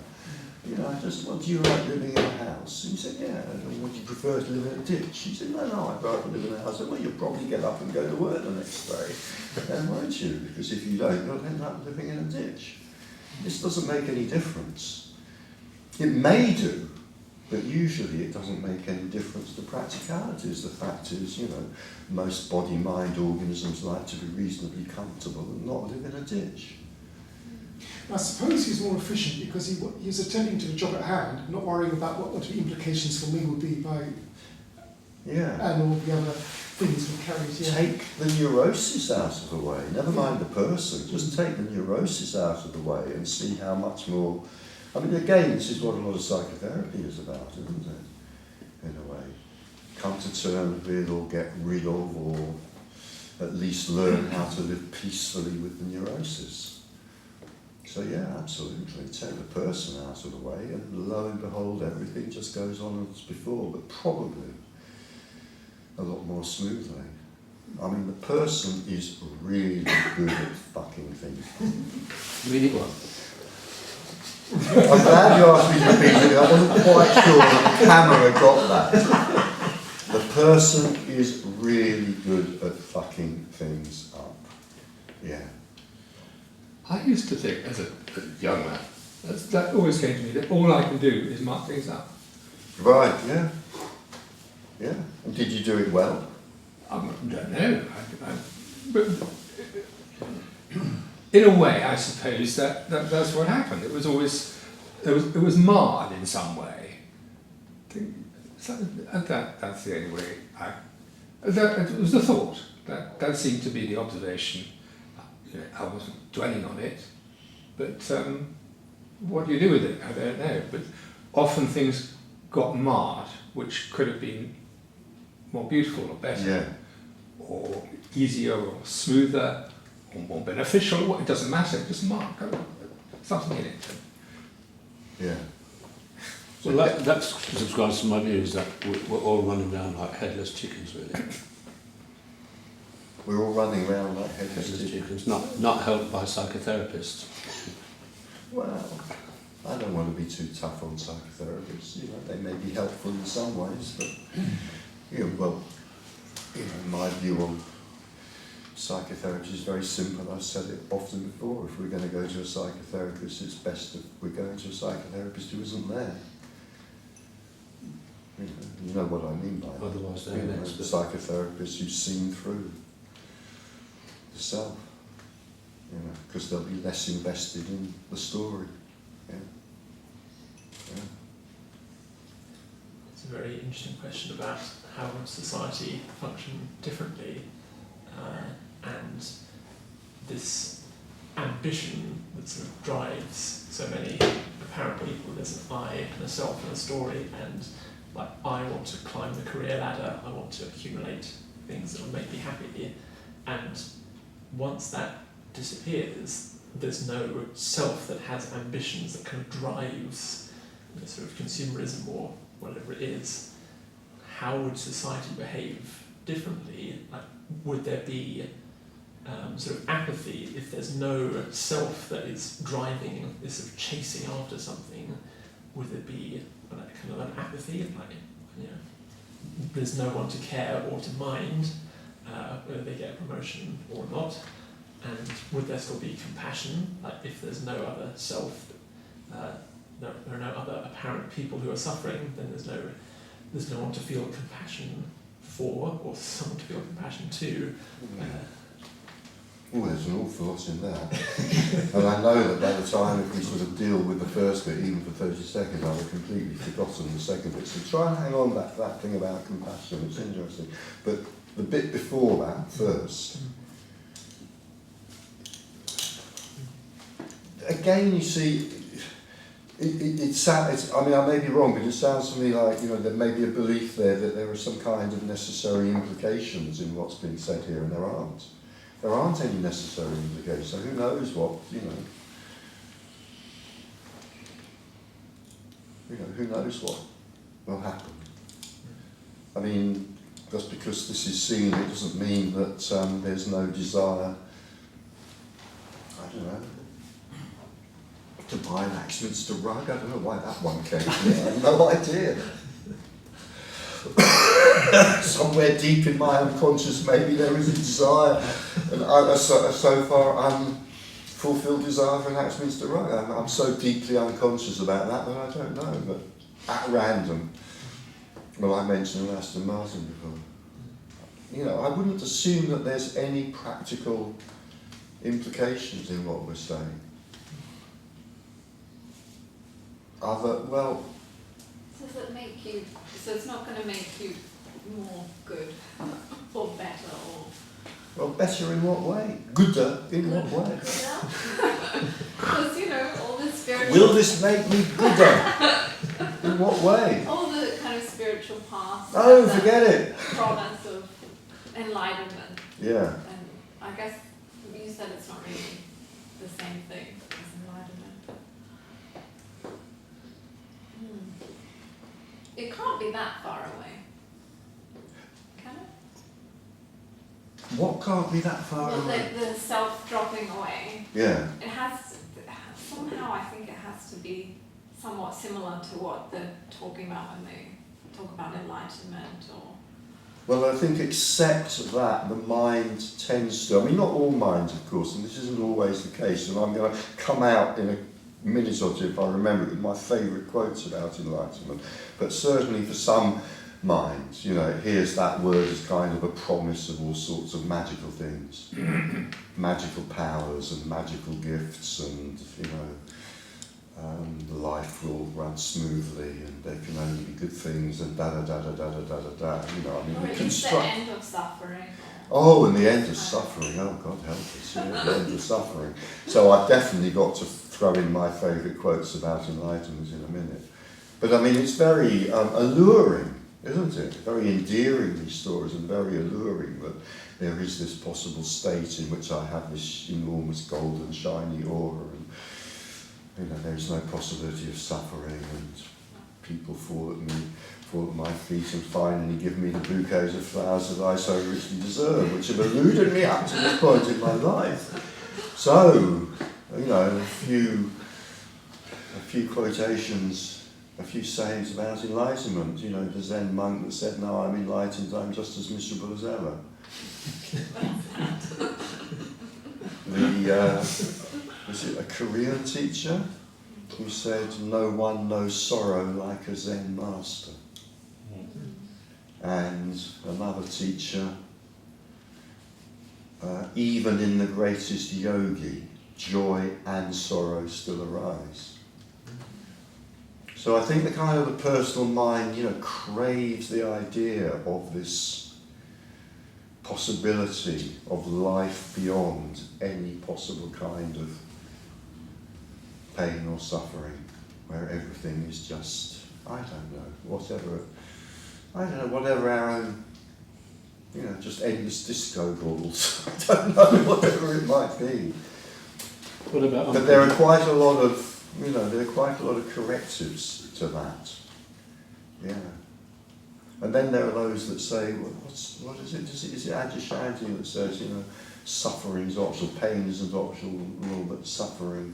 You know, I just, well, do you like living in a house? And he said, yeah. And would you prefer to live in a ditch? He said, no, I'd rather live in a house. I said, well, you'll probably get up and go to work the next day. Then won't you? Because if you don't, you'll end up living in a ditch. This doesn't make any difference. It may do, but usually it doesn't make any difference to practicalities. The fact is, you know, most body-mind organisms like to be reasonably comfortable and not live in a ditch. I suppose he's more efficient because he was attending to the job at hand, not worrying about what the implications for me would be by and all the other things we carried. Take the neurosis out of the way. Never mind the person. Just take the neurosis out of the way and see how much more. I mean, again, this is what a lot of psychotherapy is about, isn't it? In a way, come to terms with, or get rid of, or at least learn how to live peacefully with the neurosis. So yeah, absolutely. Take the person out of the way, and lo and behold, everything just goes on as before, but probably a lot more smoothly. I mean, the person is really good at fucking things. Really what? I'm glad you asked me to repeat it. I wasn't quite sure that the camera got that. The person is really good at fucking things up. Yeah. I used to think, as a young man, that always came to me, that all I can do is mark things up. Right, yeah. Yeah. And did you do it well? I don't know. But in a way, I suppose that's what happened. It was always it was marred in some way. That's the only way. It was the thought that seemed to be the observation. I wasn't dwelling on it, but what do you do with it? I don't know. But often things got marred, which could have been more beautiful or better, or easier or smoother or more beneficial. It doesn't matter. Just mark something in it. Yeah. Well, that subscribes to my view is that we're all running around like headless chickens, really. We're all running around like headless Headless chickens. chickens, not helped by psychotherapists. Well, I don't want to be too tough on psychotherapists. They may be helpful in some ways, but my view on psychotherapy is very simple. I've said it often before. If we're going to go to a psychotherapist, it's best if we're going to a psychotherapist who isn't there. You know what I mean by that. Otherwise, they're an expert. Psychotherapists who've seen through the self, because they'll be less invested in the story. It's a very interesting question about how would society function differently, and this ambition that sort of drives so many apparent people. There's an I and a self and a story, and like I want to climb the career ladder, I want to accumulate things that will make me happy, and once that disappears, there's no self that has ambitions that kind of drives sort of consumerism or whatever it is. How would society behave differently? Like, would there be sort of apathy if there's no self that is driving this sort of chasing after something? Would there be like kind of an apathy, like there's no one to care or to mind whether they get a promotion or not? And would there still be compassion? Like if there's no other self, there are no other apparent people who are suffering, then there's no one to feel compassion for or someone to feel compassion to. There's an awful lot in there. And I know that by the time if we sort of deal with the first bit, even for 30 seconds, I'll have completely forgotten the second bit. So try and hang on that thing about compassion, it's interesting. But the bit before that, first, again, you see, it sounds, I mean, I may be wrong, but it sounds to me like, there may be a belief there that there are some kind of necessary implications in what's being said here, and there aren't. There aren't any necessary implications, so who knows what, who knows what will happen. I mean, just because this is seen, it doesn't mean that there's no desire, I don't know, to buy an Axminster rug. I don't know why that one came to me. I have no idea. Somewhere deep in my unconscious, maybe there is a desire, a so far unfulfilled desire for an Axminster rug. I'm so deeply unconscious about that I don't know. But at random, I mentioned an Aston Martin before. I wouldn't assume that there's any practical implications in what we're saying. Does it make you, so it's not going to make you more good or better or... Well, better in what way? Gooder in what way? Because, all the spiritual... Will this make me gooder? In what way? All the kind of spiritual paths... Oh, forget it! Promise of enlightenment. Yeah. And I guess you said it's not really the same thing as enlightenment. It can't be that far away, can it? What can't be that far away? The self dropping away. Yeah. It has somehow I think it has to be somewhat similar to what they're talking about when they talk about enlightenment or... Well, I think except that the mind tends to, I mean not all minds of course, and this isn't always the case, and I'm going to come out in a minute or two if I remember it with my favourite quotes about enlightenment, but certainly for some mind. You know, it hears that word as kind of a promise of all sorts of magical things, magical powers and magical gifts, and you know, life will run smoothly, and there can only be good things, and da da da da da da da da da. You know, I mean, Or we at least the construct. end of suffering. Oh, and the end of suffering. Oh, God help us. Yeah, the end of suffering. So I've definitely got to throw in my favourite quotes about enlightenment in a minute. But I mean, it's very alluring, isn't it? Very endearing, these stories, and very alluring that there is this possible state in which I have this enormous golden shiny aura, and you know, there is no possibility of suffering, and people fall at my feet and finally give me the bouquets of flowers that I so richly deserve, which have eluded me up to this point in my life. So, you know, a few quotations, a few sayings about enlightenment. You know, the Zen monk that said, "Now I'm enlightened, I'm just as miserable as ever." Was it a Korean teacher who said, "No one knows sorrow like a Zen master." And another teacher, even in the greatest yogi, joy and sorrow still arise. So I think the kind of the personal mind, you know, craves the idea of this possibility of life beyond any possible kind of pain or suffering, where everything is just, I don't know, whatever our own, you know, just endless disco balls. I don't know, whatever it might be. What about? But there are quite a lot of, you know, there are quite a lot of correctives to that. Yeah. And then there are those that say, well, what is it? Is it Adyashanti that says, you know, suffering is optional, pain isn't optional, but suffering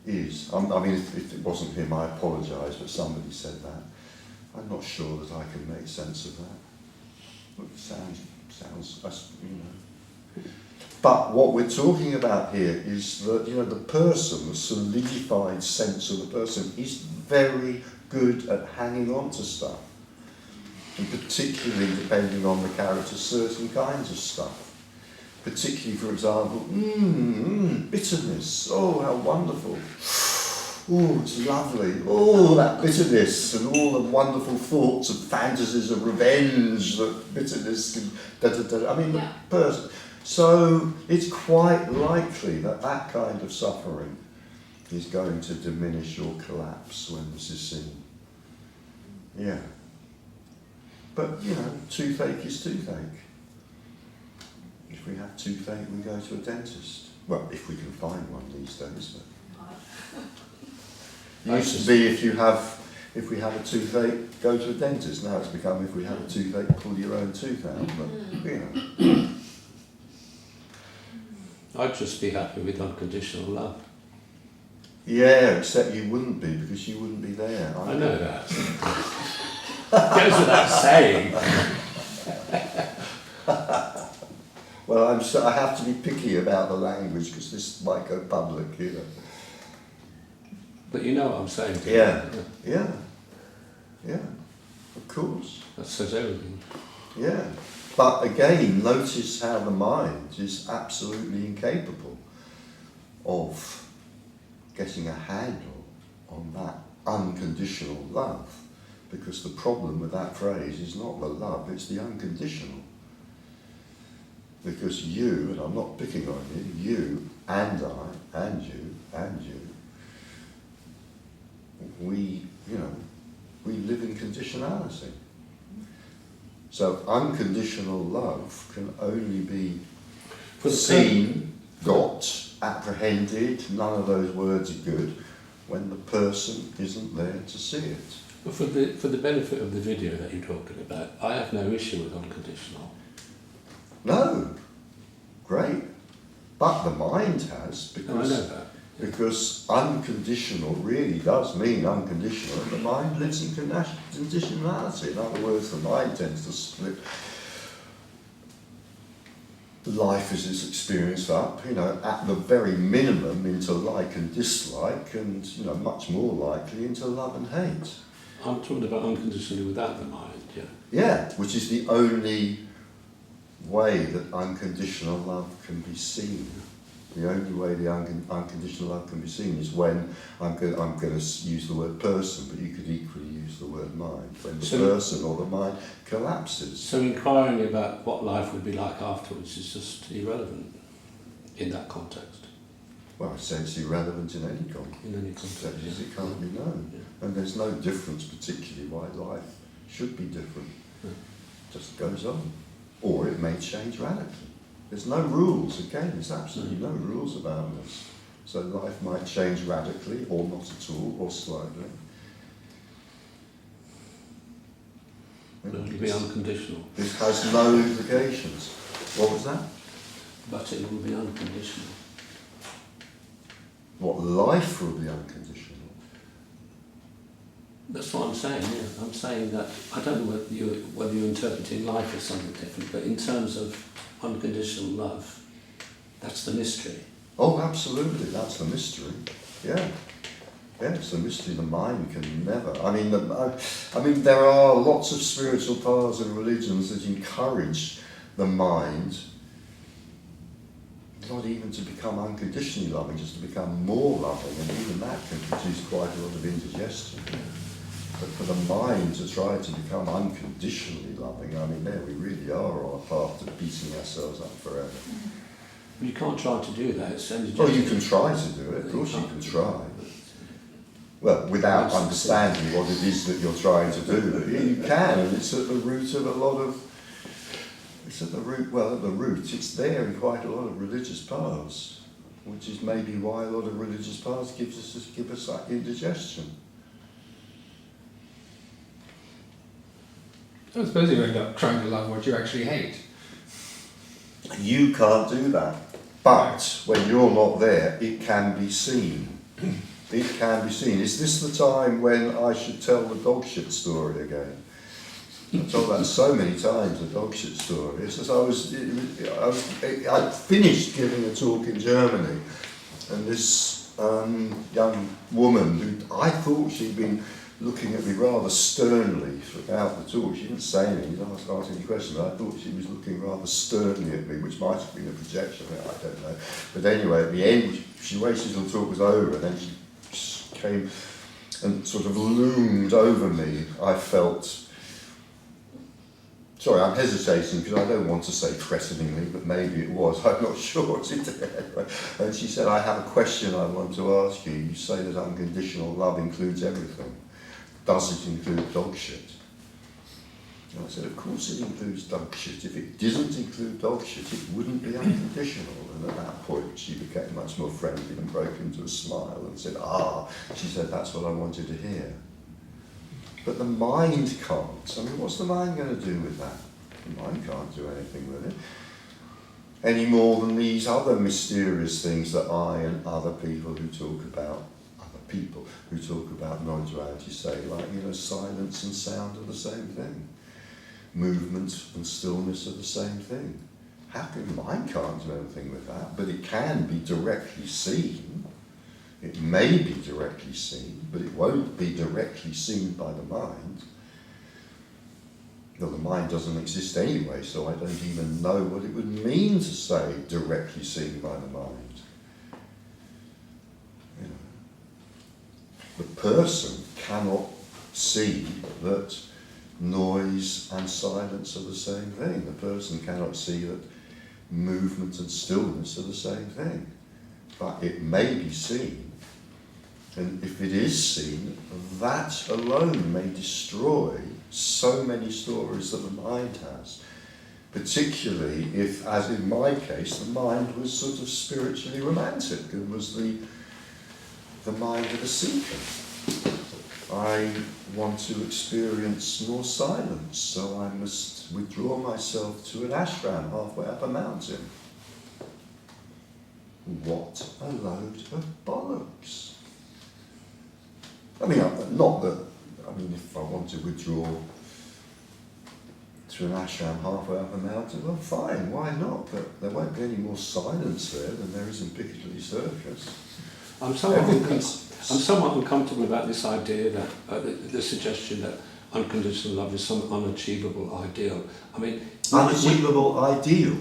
is. I mean, if it wasn't him, I apologise, but somebody said that. I'm not sure that I can make sense of that. It sounds, you know. But what we're talking about here is that, you know, the person, the solidified sense of the person, is very good at hanging on to stuff. And particularly depending on the character, certain kinds of stuff. Particularly, for example, bitterness. Oh, how wonderful. Oh, it's lovely. Oh, that bitterness and all the wonderful thoughts and fantasies of revenge that bitterness can... I mean, the person... So it's quite likely that that kind of suffering is going to diminish or collapse when this is seen. Yeah. But, you know, toothache is toothache. If we have toothache, we go to a dentist. Well, if we can find one these days, but... It used to be if we have a toothache, go to a dentist. Now it's become if we have a toothache, pull your own tooth out. But, you know. I'd just be happy with unconditional love. Yeah, except you wouldn't be, because you wouldn't be there. I know that. Goes without saying. Well, I have to be picky about the language, because this might go public, you know. But you know what I'm saying. Yeah, of course. That says everything. Yeah, but again, notice how the mind is absolutely incapable of getting a handle on that unconditional love, because the problem with that phrase is not the love, it's the unconditional. Because you, and I'm not picking on you and I, and you, we live in conditionality. So unconditional love can only be seen, got, apprehended, none of those words are good, when the person isn't there to see it. But for the benefit of the video that you're talking about, I have no issue with unconditional. No, great. But the mind has, I know that. Because unconditional really does mean unconditional, and the mind lives in conditionality. In other words, the mind tends to split life as it's experienced up, you know, at the very minimum into like and dislike, and, you know, much more likely into love and hate. I'm talking about unconditionally without the mind, yeah. Yeah, which is the only way that unconditional love can be seen. The only way the unconditional love can be seen is when I'm going to use the word person, but you could equally use the word mind. When the person or the mind collapses. So inquiring about what life would be like afterwards is just irrelevant in that context. Well, I'd say it's irrelevant in any context. In any context, Because it can't be known. Yeah. And there's no difference particularly why life should be different. Yeah. It just goes on. Or it may change radically. There's no rules, again, there's absolutely no rules about this. So life might change radically, or not at all, or slightly. But it will be unconditional. This has no implications. What was that? But it will be unconditional. What, life will be unconditional? That's what I'm saying, yeah. I'm saying that, I don't know whether you're interpreting life as something different, but in terms of unconditional love, that's the mystery. Oh, absolutely, that's the mystery. Yeah. Yeah, it's the mystery the mind can never. I mean, there are lots of spiritual paths and religions that encourage the mind not even to become unconditionally loving, just to become more loving, and even that can produce quite a lot of indigestion. But for the mind to try to become unconditionally loving, I mean, there we really are on a path to beating ourselves up forever. You can't try to do that. It's Oh, you can try to do it, of course you can try. Well, without understanding what it is that you're trying to do, you can, and it's at the root of a lot of, it's at the root, it's there in quite a lot of religious paths, which is maybe why a lot of religious paths give us that indigestion. I suppose you end up trying to love what you actually hate. You can't do that, but when you're not there, it can be seen. It can be seen. Is this the time when I should tell the dog shit story again? I've told that so many times, the dog shit story. It's just I finished giving a talk in Germany, and this young woman who I thought she'd been looking at me rather sternly throughout the talk. She didn't say anything, she didn't ask any questions, but I thought she was looking rather sternly at me, which might have been a projection, I don't know. But anyway, at the end, she waited till the talk was over, and then she came and sort of loomed over me. I felt, sorry, I'm hesitating because I don't want to say threateningly, but maybe it was, I'm not sure. And she said, I have a question I want to ask you. You say that unconditional love includes everything. Does it include dog shit? And I said, of course it includes dog shit. If it didn't include dog shit, it wouldn't be unconditional. And at that point, she became much more friendly and broke into a smile and said, she said, that's what I wanted to hear. But the mind can't. I mean, what's the mind going to do with that? The mind can't do anything with it. Any more than these other mysterious things that I and other people who talk about non-duality say, like, silence and sound are the same thing. Movement and stillness are the same thing. How can the mind can't do anything with that? But it can be directly seen. It may be directly seen, but it won't be directly seen by the mind. Well, the mind doesn't exist anyway, so I don't even know what it would mean to say directly seen by the mind. The person cannot see that noise and silence are the same thing. The person cannot see that movement and stillness are the same thing. But it may be seen, and if it is seen, that alone may destroy so many stories that the mind has. Particularly if, as in my case, the mind was sort of spiritually romantic and was the mind of a seeker. I want to experience more silence, so I must withdraw myself to an ashram halfway up a mountain. What a load of bollocks. I mean, if I want to withdraw to an ashram halfway up a mountain, well, fine, why not? But there won't be any more silence there than there is in Piccadilly Circus. I'm somewhat I'm somewhat uncomfortable about this idea that the suggestion that unconditional love is some unachievable ideal. I mean, Unachievable ideal,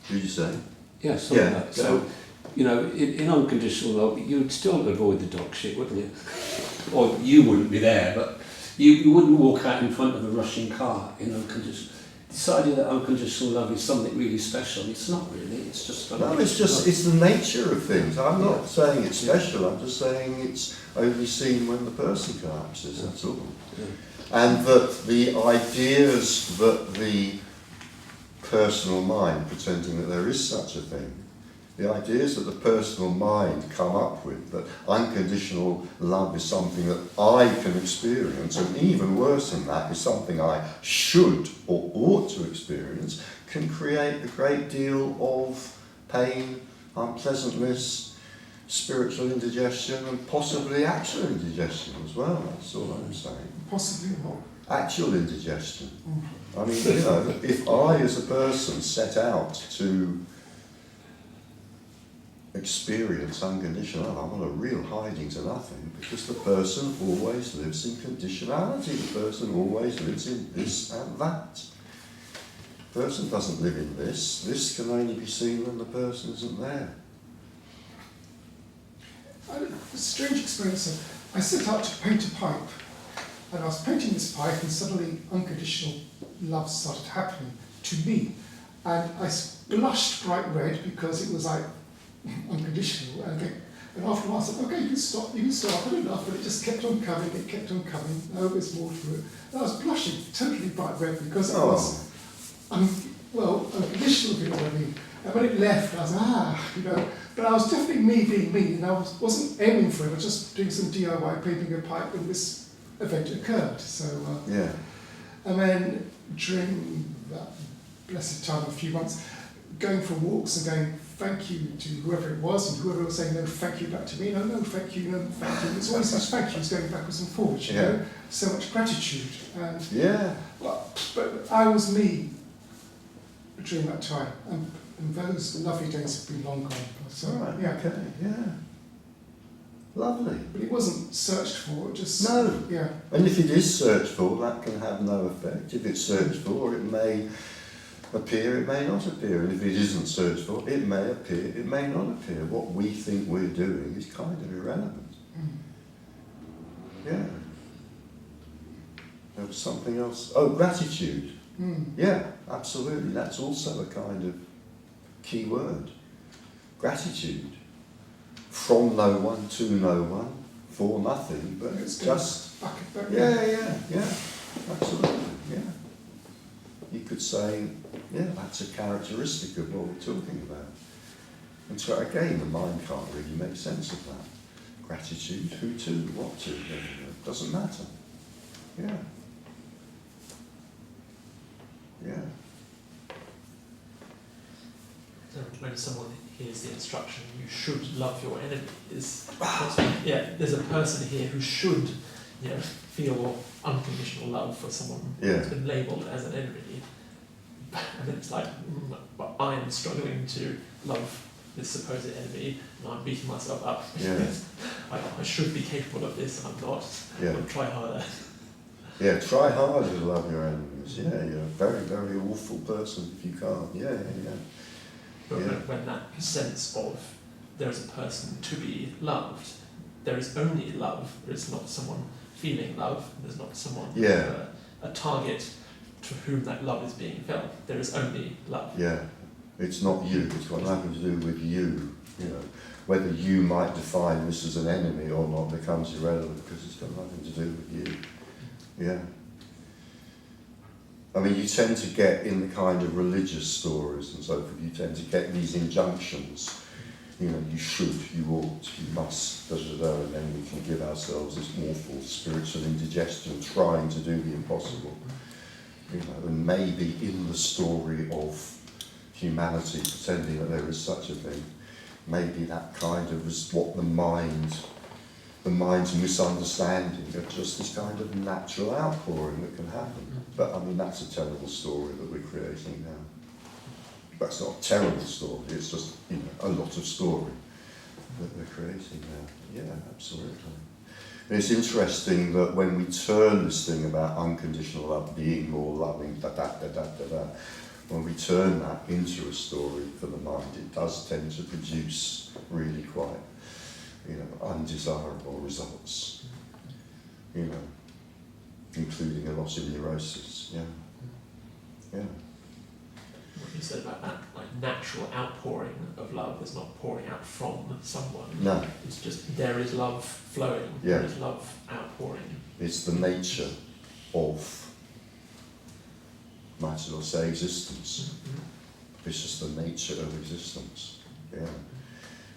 did you say? yeah, something Yeah, like that. So, you know, in unconditional love, you'd still avoid the dog shit, wouldn't you? Or you wouldn't be there, but you wouldn't walk out in front of a rushing car in unconditional. This idea that unconditional love is something really special, it's not really, it's just... No, it's the nature of things. I'm not saying it's special, I'm just saying it's only seen when the person collapses, that's all. Yeah. And that the ideas that the personal mind, pretending that there is such a thing, the ideas that the personal mind come up with, that unconditional love is something that I can experience, and even worse than that, is something I should or ought to experience, can create a great deal of pain, unpleasantness, spiritual indigestion, and possibly actual indigestion as well. That's all I'm saying. Possibly not. Actual indigestion. I mean, you know, if I as a person set out to experience unconditional love, I'm on a real hiding to nothing, because the person always lives in conditionality. The person always lives in this and that. The person doesn't live in this. This can only be seen when the person isn't there. I had a strange experience. I set out to paint a pipe, and I was painting this pipe, and suddenly unconditional love started happening to me, and I blushed bright red because it was like unconditional. And after a while I said, okay, you can stop, I've had enough, but it just kept on coming, no, there's more to it. And I was blushing totally bright red because it was, unconditional, if you know what I mean. And when it left, I was, you know, but I was definitely me being me, and I wasn't aiming for it, I was just doing some DIY painting a pipe when this event occurred. So, and then during that blessed time, a few months, going for walks and going, thank you to whoever it was, and whoever was saying no thank you back to me, no thank you, no thank you. It's always these thank yous going backwards and forwards, you know? So much gratitude. And but I was me during that time, and those lovely days have been long gone. So, Lovely. But it wasn't searched for, it just... No. Yeah. And if it is searched for, that can have no effect. If it's searched for, it may appear, it may not appear. And if it isn't searched for, it may appear, it may not appear. What we think we're doing is kind of irrelevant. Yeah. There was something else. Oh, gratitude. Yeah, absolutely. That's also a kind of key word. Gratitude. From no one to no one, for nothing, but it's just... Yeah, absolutely, yeah. You could say, yeah, that's a characteristic of what we're talking about. And so again, the mind can't really make sense of that. Gratitude, who to, what to, doesn't matter. Yeah. Yeah. So when someone hears the instruction, you should love your enemies, there's a person here who should, you know, feel unconditional love for someone who's been labelled as an enemy. And then it's like, but I'm struggling to love this supposed enemy, and I'm beating myself up. I should be capable of this, and I'm not. I'll try harder. Yeah, try harder to love your enemies. Yeah, you're a very, very awful person if you can't. But when that sense of there is a person to be loved, there is only love. There is not someone feeling love. There's not someone a target to whom that love is being felt. There is only love. Yeah, it's not you. It's got nothing to do with you. You know, whether you might define this as an enemy or not becomes irrelevant because it's got nothing to do with you. Yeah. I mean, you tend to get in the kind of religious stories and so forth, you tend to get these injunctions. You know, you should, you ought, you must, and then we can give ourselves this awful spiritual indigestion trying to do the impossible. You know, and maybe in the story of humanity pretending that there is such a thing, maybe that kind of is what the mind's misunderstanding of just this kind of natural outpouring that can happen. But I mean, that's a terrible story that we're creating now. That's not a terrible story, it's just, you know, a lot of story. that we're creating now. Yeah, absolutely. And it's interesting that when we turn this thing about unconditional love, being more loving, when we turn that into a story for the mind, it does tend to produce really quite, undesirable results, including a lot of neurosis. Yeah. What you said about that, like natural outpouring of love is not pouring out from someone. No. It's just there is love flowing. Yeah. There is love outpouring. It's the nature of, might as well say, existence. Mm-hmm. It's just the nature of existence. Yeah.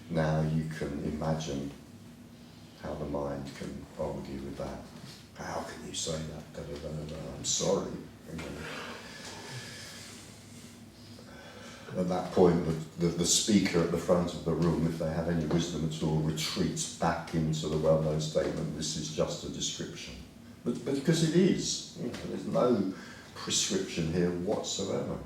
Now you can imagine how the mind can argue with that. How can you say that? Da, da, da, da, da. I'm sorry. At that point, the speaker at the front of the room, if they have any wisdom at all, retreats back into the well-known statement, this is just a description. But because it is. There's no prescription here whatsoever.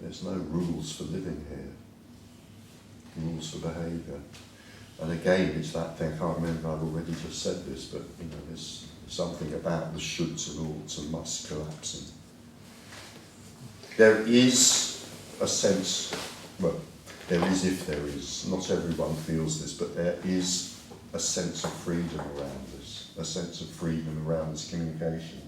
There's no rules for living here. Rules for behaviour. And again, it's that thing, I can't remember, I've already just said this, but there's something about the shoulds and oughts and musts collapsing. There is a sense, well, there is if there is, not everyone feels this, but there is a sense of freedom around this, a sense of freedom around this communication.